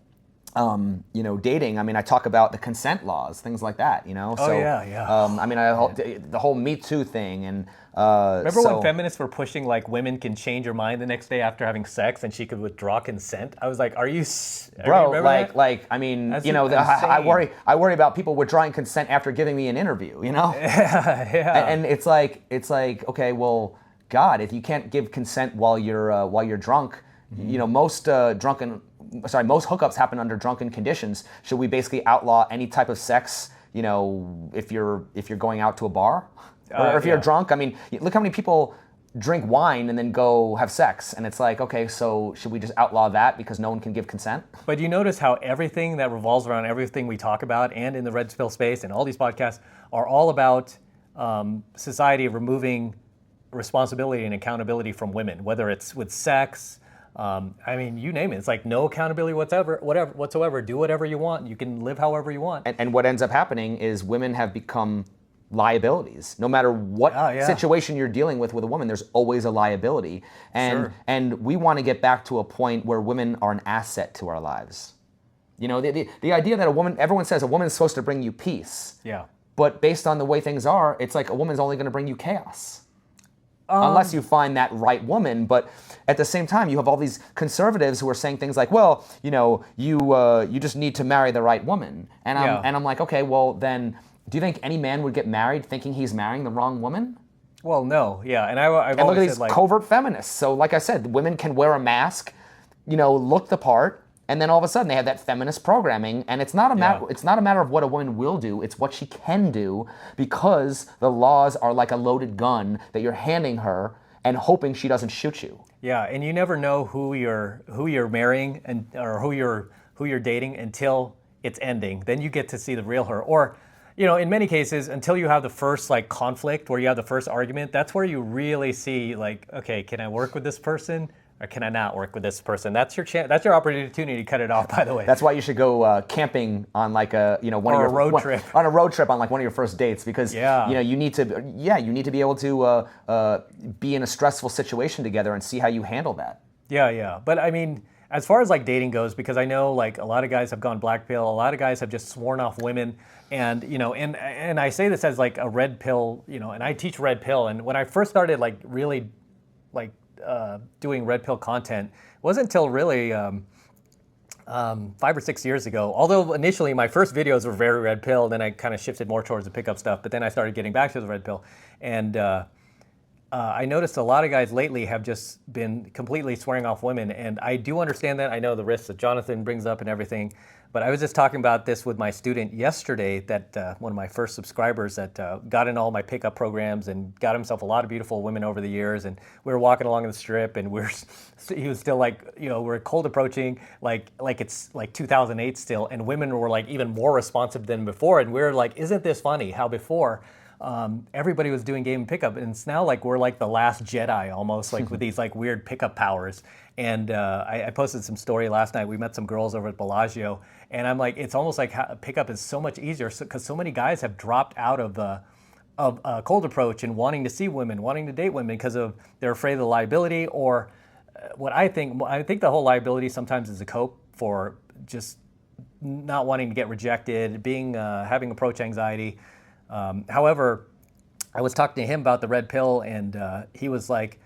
dating. I talk about the consent laws, things like that, So, oh, yeah. The whole Me Too thing, and remember when feminists were pushing like women can change your mind the next day after having sex and she could withdraw consent? I was like, are you, bro? That's I worry about people withdrawing consent after giving me an interview, Yeah. And it's like, okay, well, God, if you can't give consent while you're drunk, most most hookups happen under drunken conditions. Should we basically outlaw any type of sex, if you're going out to a bar? Or if you're drunk? Look how many people drink wine and then go have sex. And it's like, okay, so should we just outlaw that because no one can give consent? But you notice how everything that revolves around everything we talk about and in the Red Pill space and all these podcasts are all about society removing responsibility and accountability from women, whether it's with sex, you name it. It's like no accountability whatsoever. Do whatever you want. You can live however you want. And what ends up happening is women have become liabilities. No matter what situation you're dealing with a woman, there's always a liability. And we want to get back to a point where women are an asset to our lives. The idea that everyone says a woman's supposed to bring you peace. Yeah. But based on the way things are, it's like a woman's only going to bring you chaos. unless you find that right woman. But at the same time, you have all these conservatives who are saying things like, well, you just need to marry the right woman. And I'm like, okay, well then, do you think any man would get married thinking he's marrying the wrong woman? Well, no, yeah, and I've And look always at these said, like, covert feminists. So like I said, women can wear a mask, look the part, and then all of a sudden they have that feminist programming, and it's not a matter. It's not a matter of what a woman will do; it's what she can do, because the laws are like a loaded gun that you're handing her and hoping she doesn't shoot you. Yeah, and you never know who you're marrying or who you're dating until it's ending. Then you get to see the real her. Or, in many cases, until you have the first like conflict where you have the first argument, that's where you really see like, okay, can I work with this person? Or can I not work with this person? That's your chance. That's your opportunity to cut it off. By the way, that's why you should go camping on like a road trip on like one of your first dates, because you need to be able to be in a stressful situation together and see how you handle that. Yeah. But I mean, as far as like dating goes, because I know like a lot of guys have gone black pill, a lot of guys have just sworn off women, and and I say this as like a red pill, and I teach red pill, and when I first started like really like doing red pill content, it wasn't until really 5 or 6 years ago. Although initially my first videos were very red pill, then I kind of shifted more towards the pickup stuff. But then I started getting back to the red pill, and I noticed a lot of guys lately have just been completely swearing off women, and I do understand that. I know the risks that Jonathan brings up and everything. But I was just talking about this with my student yesterday, that one of my first subscribers that got in all my pickup programs and got himself a lot of beautiful women over the years. And we were walking along the strip, and he was still like, we're cold approaching, like it's like 2008 still, and women were like even more responsive than before. And we were like, isn't this funny how before everybody was doing game and pickup, and it's now like we're like the last Jedi almost, like with these like weird pickup powers. And I posted some story last night. We met some girls over at Bellagio, and I'm like, it's almost like pickup is so much easier because so many guys have dropped out of cold approach and wanting to see women, wanting to date women because they're afraid of the liability, or what I think the whole liability sometimes is a cope for just not wanting to get rejected, being having approach anxiety. However, I was talking to him about the red pill, and he was like,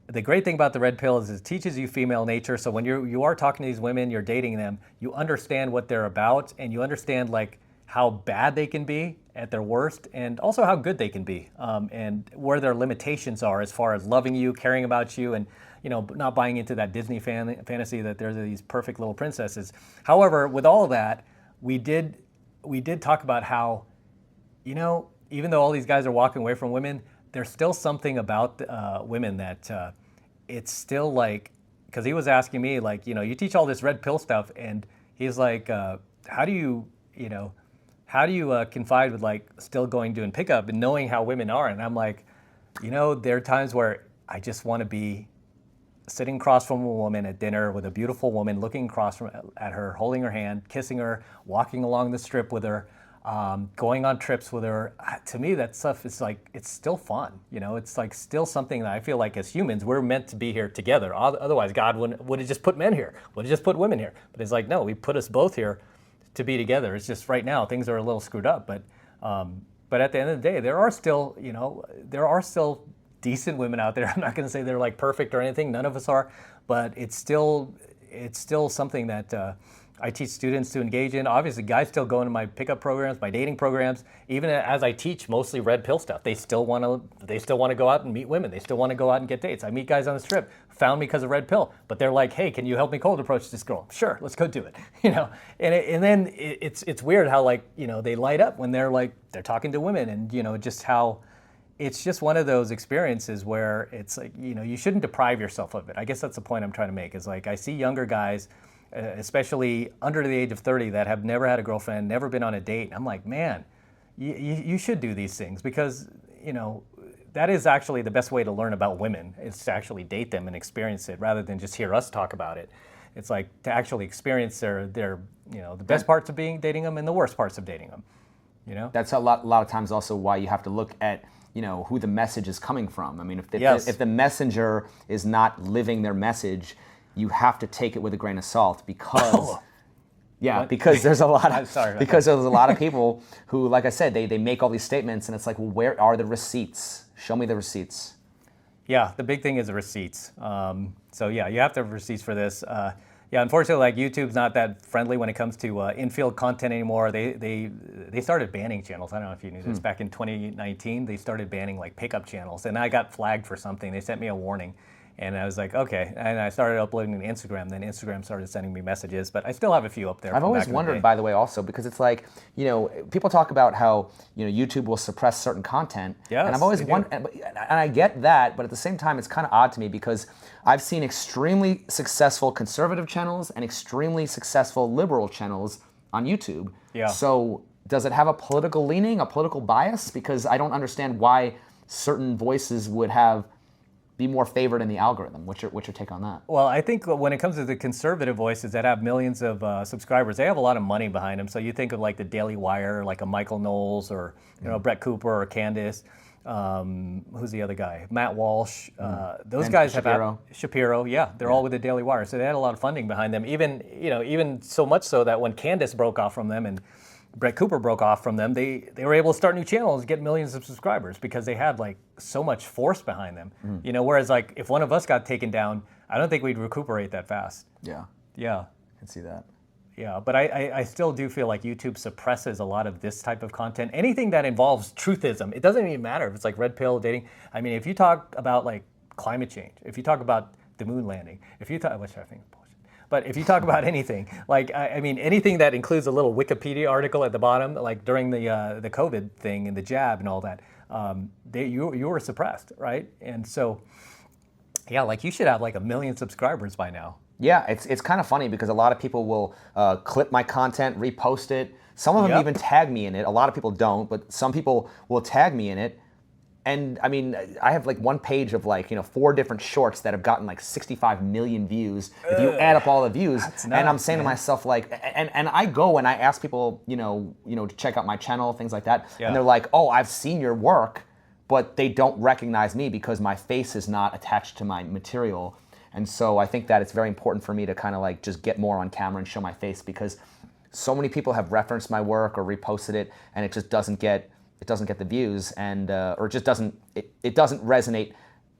the great thing about the red pill is it teaches you female nature. So when you are talking to these women, you're dating them, you understand what they're about, and you understand like how bad they can be at their worst, and also how good they can be, and where their limitations are as far as loving you, caring about you, and not buying into that Disney fantasy that there's these perfect little princesses. However, with all of that, we did talk about how, even though all these guys are walking away from women, there's still something about women that it's still like, because he was asking me like, you teach all this red pill stuff, and he's like, how do you confide with like still doing pickup and knowing how women are? And I'm like, there are times where I just want to be sitting across from a woman at dinner with a beautiful woman, looking across at her, holding her hand, kissing her, walking along the strip with her, going on trips with her. To me, that stuff is like, it's still fun. It's like still something that I feel like as humans, we're meant to be here together. Otherwise, God would have just put men here, would have just put women here. But it's like, no, we put us both here to be together. It's just right now, things are a little screwed up. But at the end of the day, there are still decent women out there. I'm not going to say they're like perfect or anything. None of us are. But it's still something that I teach students to engage in. Obviously, guys still go into my pickup programs, my dating programs. Even as I teach mostly red pill stuff, they still want to go out and meet women. They still want to go out and get dates. I meet guys on the strip, found me because of red pill, but they're like, "Hey, can you help me cold approach this girl?" Sure, let's go do it. And then it's weird how like they light up when they're talking to women, and just how it's just one of those experiences where it's like you shouldn't deprive yourself of it. I guess that's the point I'm trying to make. Is like I see younger guys, especially under the age of 30, that have never had a girlfriend, never been on a date. I'm like, man, you should do these things, because that is actually the best way to learn about women, is to actually date them and experience it rather than just hear us talk about it. It's like to actually experience their the best parts of dating them and the worst parts of dating them. That's a lot of times also why you have to look at who the message is coming from. I mean, if the messenger is not living their message, you have to take it with a grain of salt, because because there's a lot of people who, like I said, they make all these statements, and it's like, well, where are the receipts? Show me the receipts. Yeah, the big thing is the receipts. So yeah, you have to have receipts for this. Yeah, unfortunately, like YouTube's not that friendly when it comes to in-field content anymore. They started banning channels. I don't know if you knew this. Back in 2019, they started banning like pickup channels, and I got flagged for something. They sent me a warning, and I was like, okay. And I started uploading to Instagram. Then Instagram started sending me messages, but I still have a few up there. I've always wondered, by the way, also because it's like, people talk about how YouTube will suppress certain content, and I've always wondered, and I get that, but at the same time, it's kind of odd to me because I've seen extremely successful conservative channels and extremely successful liberal channels on YouTube. Yeah. So does it have a political leaning, a political bias? Because I don't understand why certain voices would be more favored in the algorithm. What's your take on that? Well, I think when it comes to the conservative voices that have millions of subscribers, they have a lot of money behind them. So you think of like the Daily Wire, like a Michael Knowles, or Brett Cooper or Candace. Who's the other guy? Matt Walsh. Those and guys Shapiro. have Shapiro. Yeah, they're all with the Daily Wire, so they had a lot of funding behind them. Even so much so that when Candace broke off from them and Brett Cooper broke off from them, they were able to start new channels and get millions of subscribers because they had like so much force behind them. Whereas like if one of us got taken down, I don't think we'd recuperate that fast. Yeah. Yeah. I can see that. Yeah, but I still do feel like YouTube suppresses a lot of this type of content. Anything that involves truthism, it doesn't even matter if it's like red pill dating. I mean, if you talk about like climate change, if you talk about the moon landing, if you talk, which I think is bullshit, but if you talk about anything, like I mean, anything that includes a little Wikipedia article at the bottom, like during the COVID thing and the jab and all that, you were suppressed, right? And so, yeah, like you should have like 1 million subscribers by now. Yeah, it's kind of funny because a lot of people will clip my content, repost it. Some of them even tag me in it. A lot of people don't, but some people will tag me in it. And I mean, I have like one page of like 4 different shorts that have gotten like 65 million views. If you add up all the views, and I'm saying to myself like, and I go and I ask people, to check out my channel, things like that, and they're like, oh, I've seen your work, but they don't recognize me because my face is not attached to my material. And so I think that it's very important for me to kind of like just get more on camera and show my face because so many people have referenced my work or reposted it, and it just doesn't get the views, and or it just doesn't resonate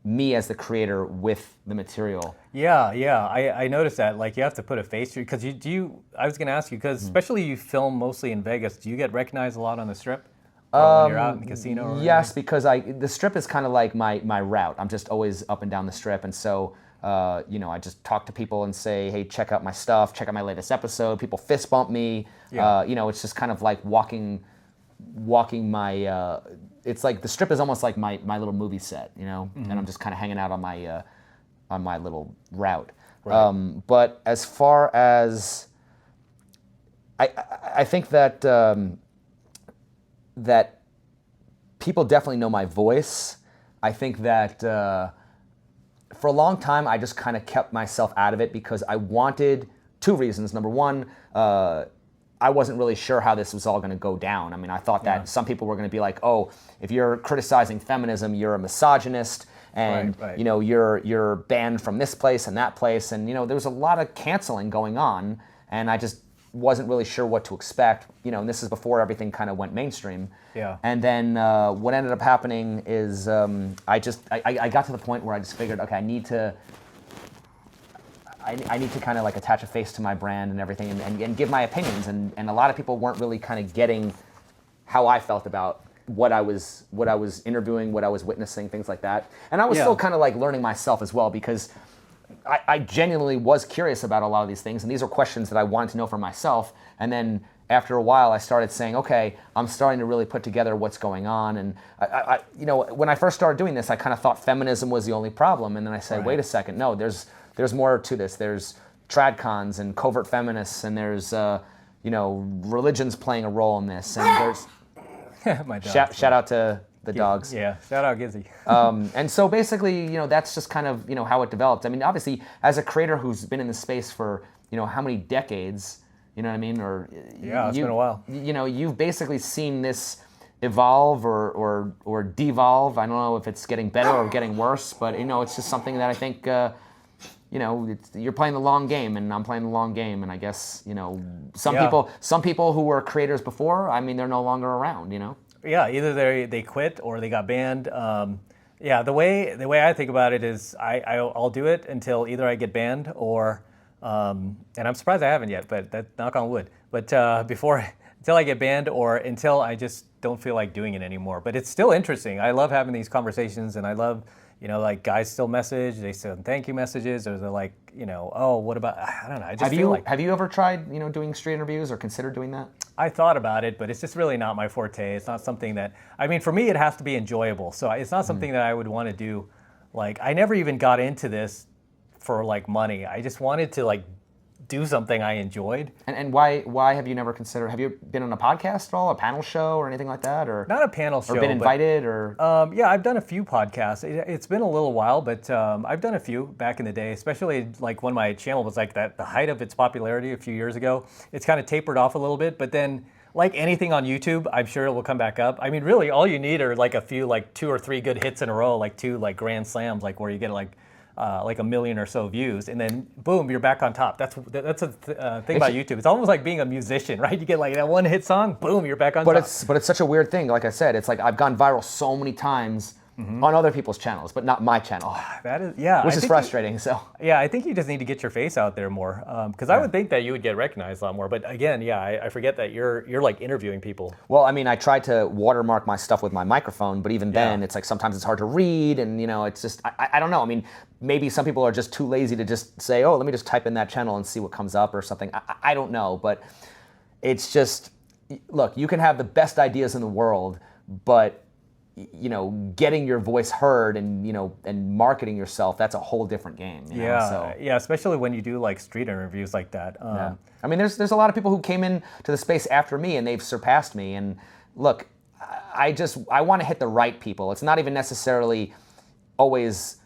me as the creator with the material. Yeah, I noticed that. Like you have to put a face to it because I was going to ask you because especially you film mostly in Vegas. Do you get recognized a lot on the Strip? Or when you're out in the casino? Or yes, because the Strip is kind of like my route. I'm just always up and down the Strip, and so. I just talk to people and say, hey, check out my stuff, check out my latest episode. People fist bump me. Yeah. It's just kind of like walking my, it's like the Strip is almost like my little movie set, and I'm just kind of hanging out on my little route. Right. But as far as, I think that, that people definitely know my voice. I think that, for a long time, I just kind of kept myself out of it because I wanted 2 reasons. Number one, I wasn't really sure how this was all going to go down. I mean, I thought that some people were going to be like, oh, if you're criticizing feminism, you're a misogynist, and you're banned from this place and that place. And there was a lot of canceling going on, and I just wasn't really sure what to expect. And this is before everything kind of went mainstream. Yeah. And then what ended up happening is I got to the point where I just figured, okay, I need to kind of like attach a face to my brand and everything and give my opinions. And a lot of people weren't really kind of getting how I felt about what I was interviewing, what I was witnessing, things like that. And I was still kind of like learning myself as well because I genuinely was curious about a lot of these things, and these are questions that I wanted to know for myself. And then after a while, I started saying, okay, I'm starting to really put together what's going on. And I when I first started doing this, I kind of thought feminism was the only problem. And then I said, wait a second, no, there's more to this. There's tradcons and covert feminists, and there's religions playing a role in this. And there's my dog. Shout out to the dogs. Yeah, shout out Gizzy. And so basically, that's just kind of, how it developed. I mean, obviously, as a creator who's been in the space for, how many decades, you know what I mean? Or it's been a while. You've basically seen this evolve or devolve. I don't know if it's getting better or getting worse, but, it's just something that I think, you're playing the long game, and I'm playing the long game, and I guess, some people who were creators before, I mean, they're no longer around, Yeah, either they quit or they got banned. Yeah, the way I think about it is I'll do it until either I get banned or, and I'm surprised I haven't yet, but knock on wood. But until I get banned or until I just don't feel like doing it anymore. But it's still interesting. I love having these conversations, and I love, like guys still message, they send thank you messages, or they're like, oh, what about, I don't know. I just have you ever tried, doing street interviews or considered doing that? I thought about it, but it's just really not my forte. It's not something that, for me, it has to be enjoyable. So it's not something that I would want to do. Like, I never even got into this for like money. I just wanted to like do something I enjoyed. And why have you never considered, have you been on a podcast at all, a panel show or anything like that? Or not a panel show. Or been invited or? Yeah, I've done a few podcasts. It's been a little while, but I've done a few back in the day, especially like when my channel was like the height of its popularity a few years ago. It's kind of tapered off a little bit, but then like anything on YouTube, I'm sure it will come back up. Really all you need are like a few, like 2 or 3 good hits in a row, like 2 like grand slams, like where you get like a million or so views, and then boom, you're back on top. That's a thing about YouTube. It's almost like being a musician, right? You get like that one hit song, boom, you're back on top. But it's such a weird thing. Like I said, it's like I've gone viral so many times on other people's channels, but not my channel. That is, yeah. Which is frustrating. Yeah, I think you just need to get your face out there more, because I would think that you would get recognized a lot more. But again, yeah, I forget that you're like interviewing people. Well, I tried to watermark my stuff with my microphone, but even then, it's like sometimes it's hard to read, and it's just I don't know. Maybe some people are just too lazy to just say, oh, let me just type in that channel and see what comes up or something. I don't know, but it's just, look, you can have the best ideas in the world, but getting your voice heard and and marketing yourself, that's a whole different game. Yeah, especially when you do like street interviews like that. Yeah. There's a lot of people who came in to the space after me and they've surpassed me. And look, I want to hit the right people. It's not even necessarily always,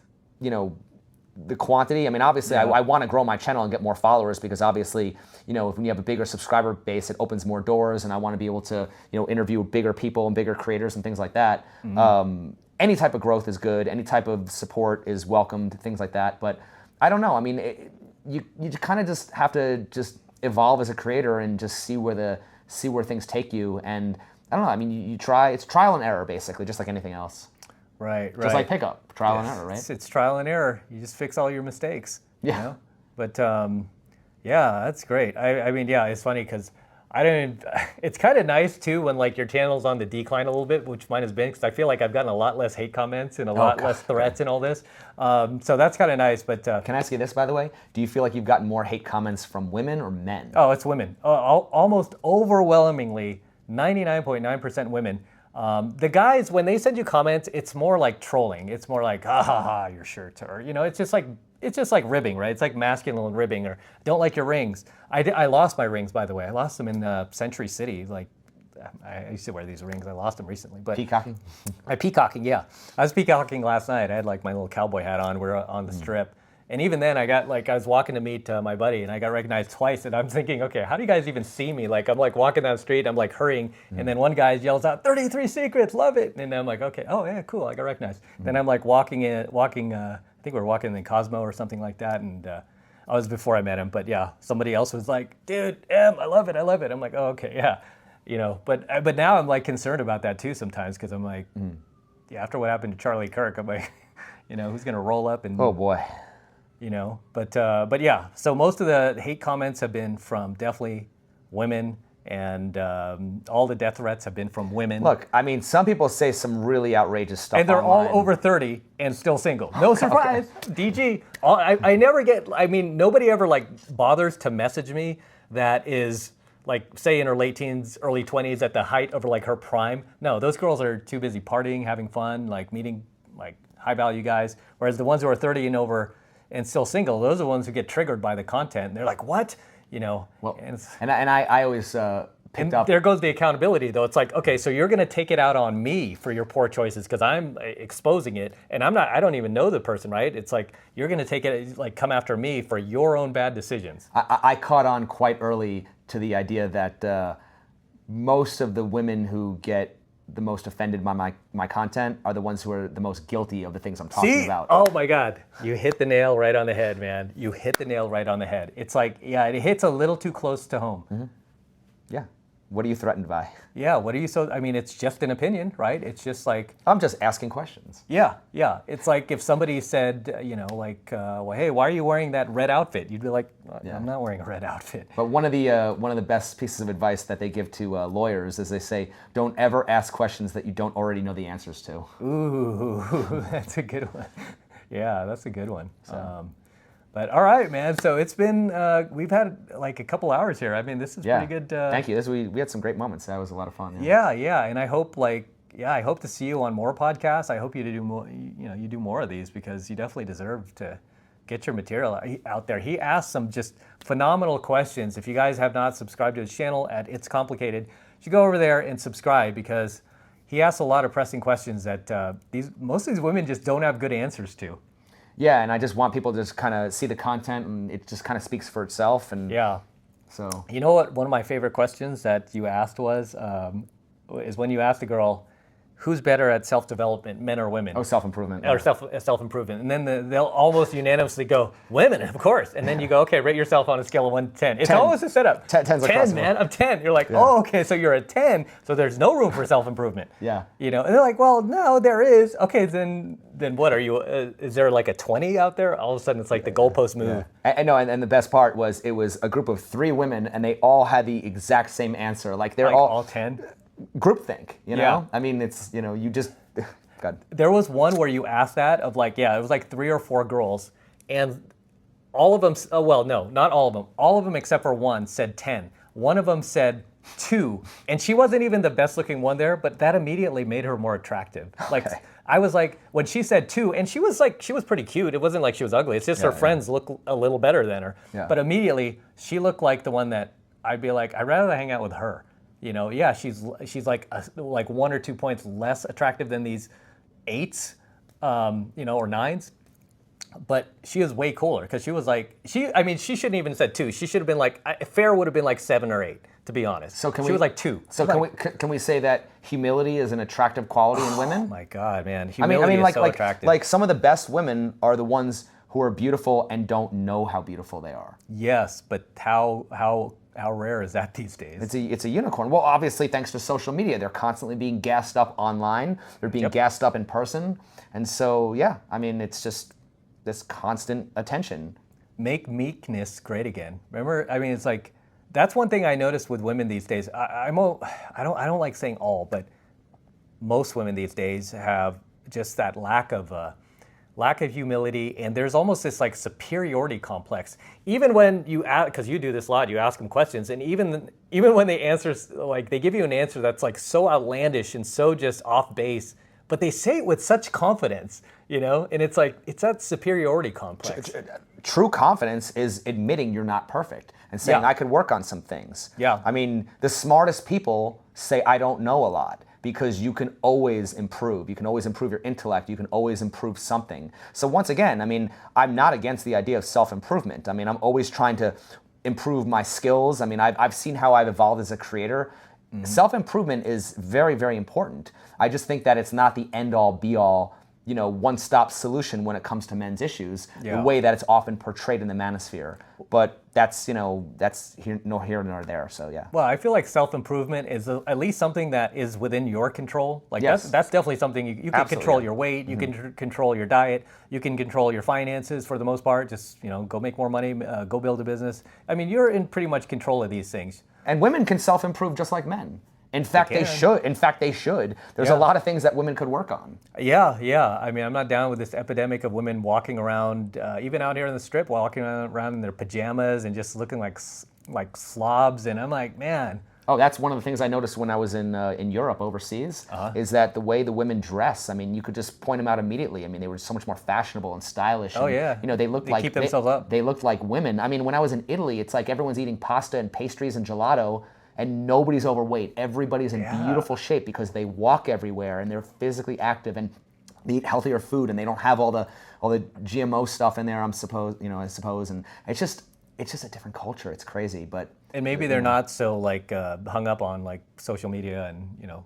the quantity. Obviously, I want to grow my channel and get more followers because obviously, when you have a bigger subscriber base, it opens more doors, and I want to be able to, interview bigger people and bigger creators and things like that. Any type of growth is good. Any type of support is welcomed, things like that. But I don't know. You kind of just have to just evolve as a creator and just see where things take you. And I don't know. You try. It's trial and error, basically, just like anything else. Right. Just like pickup, trial and error, right? It's trial and error. You just fix all your mistakes. Yeah. But yeah, that's great. Yeah, it's funny because it's kind of nice too when like your channel's on the decline a little bit, which mine has been, because I feel like I've gotten a lot less hate comments and a lot less threats and all this. So that's kind of nice. But can I ask you this, by the way? Do you feel like you've gotten more hate comments from women or men? Oh, it's women. Almost overwhelmingly, 99.9% women. The guys, when they send you comments, it's more like trolling. It's more like, ha ha ha, your shirt, or it's just like ribbing, right? It's like masculine ribbing, or don't like your rings. I lost my rings, by the way. I lost them in Century City. Like, I used to wear these rings. I lost them recently. But peacocking? Peacocking, yeah. I was peacocking last night. I had like my little cowboy hat on. We're on the strip. And even then, I was walking to meet my buddy, and I got recognized twice. And I'm thinking, okay, how do you guys even see me? Like, I'm like walking down the street, I'm like hurrying, and then one guy yells out, 33 Secrets, love it. And I'm like, okay, oh yeah, cool, I got recognized. Then I'm like walking, I think we were walking in Cosmo or something like that, and I was before I met him. But yeah, somebody else was like, dude, M, I love it. I'm like, oh, okay, yeah. But now I'm like concerned about that too sometimes, because I'm like, yeah, after what happened to Charlie Kirk, I'm like, who's gonna roll up and... Oh boy. But yeah, so most of the hate comments have been from definitely women, and all the death threats have been from women. Look, some people say some really outrageous stuff and they're online. all over 30 and still single. No surprise, DG. I never get, nobody ever like bothers to message me that is like, say in her late teens, early 20s at the height of like her prime. No, those girls are too busy partying, having fun, like meeting like high value guys. Whereas the ones who are 30 and over and still single, those are the ones who get triggered by the content. And they're like, what? Well, and I always picked up. There goes the accountability, though. It's like, okay, so you're going to take it out on me for your poor choices because I'm exposing it, and I don't even know the person, right? It's like you're going to take it, like, come after me for your own bad decisions. I caught on quite early to the idea that most of the women who get the most offended by my content are the ones who are the most guilty of the things I'm talking about. Oh my God, you hit the nail right on the head, man. You hit the nail right on the head. It's like, yeah, it hits a little too close to home. Mm-hmm. Yeah. What are you threatened by? Yeah, what are you I mean, it's just an opinion, right? It's just like... I'm just asking questions. Yeah. It's like if somebody said, well, hey, why are you wearing that red outfit? You'd be like, I'm not wearing a red outfit. But one of the best pieces of advice that they give to lawyers is they say, don't ever ask questions that you don't already know the answers to. Ooh, that's a good one. Yeah, that's a good one. But all right, man. So it's been, we've had like a couple hours here. I mean, this is pretty good. Thank you. We had some great moments. That was a lot of fun. Yeah. And I hope I hope to see you on more podcasts. I hope you do more, you do more of these because you definitely deserve to get your material out there. He asked some just phenomenal questions. If you guys have not subscribed to his channel at It's Complicated, you should go over there and subscribe because he asks a lot of pressing questions that most of these women just don't have good answers to. Yeah, and I just want people to just kind of see the content, and it just kind of speaks for itself. And so, you know what? One of my favorite questions that you asked is when you asked a girl, who's better at self-development, men or women? Oh, self-improvement. Or self-improvement. And then they'll almost unanimously go, women, of course. And then you go, okay, rate yourself on a scale of 1 to 10. It's 10. always a setup. 10's 10, man, I'm 10. You're like, oh, okay, so you're a 10, so there's no room for self-improvement. Yeah. And they're like, well, no, there is. Okay, then what are you, is there like a 20 out there? All of a sudden it's like the goalpost move. Yeah. I know, and the best part was it was a group of 3 women, and they all had the exact same answer. Like they're all 10? Groupthink, you know? Yeah. I mean, it's, you just... God. There was one where you asked that of it was like 3 or 4 girls, and all of them, no, not all of them. All of them except for one said 10. One of them said 2, and she wasn't even the best looking one there, but that immediately made her more attractive. Like, I was like, when she said 2, and she was pretty cute. It wasn't like she was ugly. It's just her friends look a little better than her. Yeah. But immediately, she looked like the one that I'd be like, I'd rather hang out with her. She's like 1 or 2 points less attractive than these 8s, or 9s, but she is way cooler because she was like, she shouldn't even said 2. She should have been like, fair would have been like 7 or 8, to be honest. So she was like 2. So can we say that humility is an attractive quality in women? Oh my God, man, humility is so attractive. Like some of the best women are the ones who are beautiful and don't know how beautiful they are. Yes, but how rare is that these days? It's a unicorn. Well, obviously, thanks to social media, they're constantly being gassed up online. They're being gassed up in person, and so it's just this constant attention. Make meekness great again. Remember, it's like that's one thing I noticed with women these days. I don't like saying all, but most women these days have just that lack of humility, and there's almost this like superiority complex. Even when you ask, because you do this a lot, you ask them questions, and even when they answer, like they give you an answer that's like so outlandish and so just off base, but they say it with such confidence, and it's like, it's that superiority complex. True confidence is admitting you're not perfect and saying, I could work on some things. Yeah. I mean, the smartest people say, I don't know a lot. Because you can always improve. You can always improve your intellect. You can always improve something. So once again, I'm not against the idea of self-improvement. I'm always trying to improve my skills. I've seen how I've evolved as a creator. Mm-hmm. Self-improvement is very, very important. I just think that it's not the end-all, be-all, one-stop solution when it comes to men's issues, the way that it's often portrayed in the manosphere. But that's here nor there. So yeah. Well, I feel like self-improvement is at least something that is within your control. Like that's definitely something you can control your weight, you can control your diet, you can control your finances for the most part. Just go make more money, go build a business. You're in pretty much control of these things. And women can self-improve just like men. In fact, they should. There's a lot of things that women could work on. Yeah. I'm not down with this epidemic of women walking around, even out here in the Strip, walking around in their pajamas and just looking like slobs. And I'm like, man. Oh, that's one of the things I noticed when I was in Europe overseas, is that the way the women dress, you could just point them out immediately. They were so much more fashionable and stylish. Oh, and, yeah. They keep themselves up. They looked like women. When I was in Italy, it's like everyone's eating pasta and pastries and gelato, and nobody's overweight. Everybody's in beautiful shape because they walk everywhere and they're physically active and they eat healthier food and they don't have all the GMO stuff in there. I suppose, and it's just a different culture. It's crazy, and maybe they're not so hung up on social media and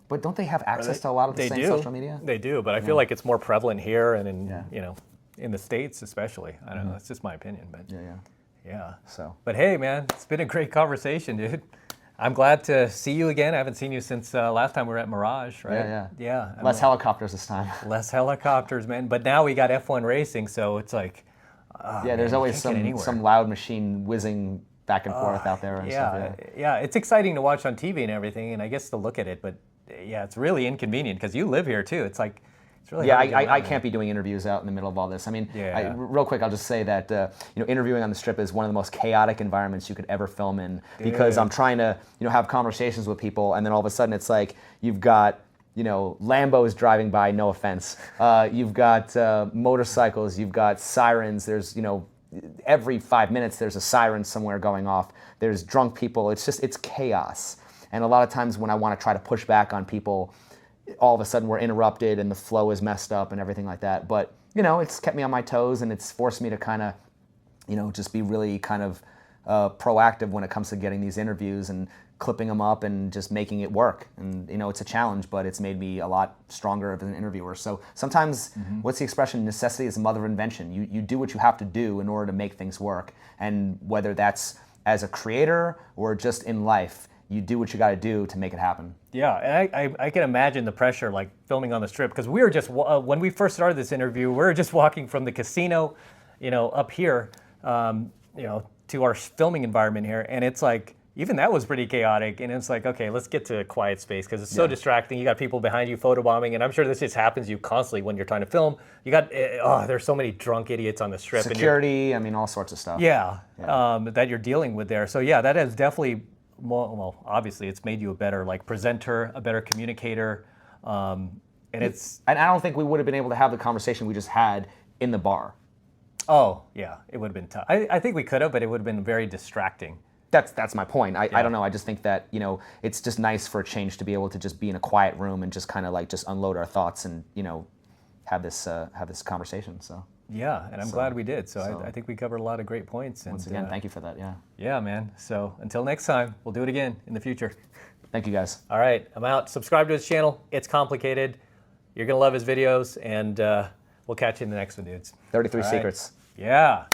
But don't they have access to a lot of the same social media? They do, but I feel like it's more prevalent here and in the States especially. I don't know. That's just my opinion, but Yeah. Yeah. So. But hey, man, it's been a great conversation, dude. I'm glad to see you again. I haven't seen you since last time we were at Mirage, right? Yeah. Less helicopters this time. Less helicopters, man. But now we got F1 racing, so it's like, there's always some loud machine whizzing back and forth out there and stuff. Yeah, it's exciting to watch on TV and everything, and I guess to look at it, but yeah, it's really inconvenient because you live here too. It's like, it's really hard to get I around, can't be doing interviews out in the middle of all this. I mean, Yeah. real quick, I'll just say that interviewing on the Strip is one of the most chaotic environments you could ever film in, because I'm trying to have conversations with people, and then all of a sudden it's like you've got Lambos driving by, no offense. You've got motorcycles, you've got sirens. There's every 5 minutes there's a siren somewhere going off. There's drunk people. It's chaos. And a lot of times when I want to try to push back on people, all of a sudden we're interrupted and the flow is messed up and everything like that. But it's kept me on my toes, and it's forced me to kind of just be really kind of proactive when it comes to getting these interviews and clipping them up and just making it work. And it's a challenge, but it's made me a lot stronger as an interviewer. So sometimes, what's the expression? Necessity is the mother of invention. You do what you have to do in order to make things work. And whether that's as a creator or just in life, you do what you got to do to make it happen. Yeah, and I can imagine the pressure, like filming on the Strip, because we were just when we first started this interview, we were just walking from the casino, up here, to our filming environment here, and it's like even that was pretty chaotic. And it's like, okay, let's get to a quiet space because it's so distracting. You got people behind you photobombing, and I'm sure this just happens to you constantly when you're trying to film. You got there's so many drunk idiots on the Strip. Security, all sorts of stuff. That you're dealing with there. So yeah, that has definitely. Well, obviously, it's made you a better presenter, a better communicator, and it's. And I don't think we would have been able to have the conversation we just had in the bar. Oh yeah, it would have been tough. I think we could have, but it would have been very distracting. That's my point. I don't know. I just think that it's just nice for a change to be able to just be in a quiet room and just kind of just unload our thoughts and have this conversation. So. Yeah, and I'm glad we did. So I think we covered a lot of great points. And, once again, thank you for that. Yeah, man. So until next time, we'll do it again in the future. Thank you, guys. All right, I'm out. Subscribe to his channel. It's complicated. You're going to love his videos, and we'll catch you in the next one, dudes. 33 Secrets. Yeah.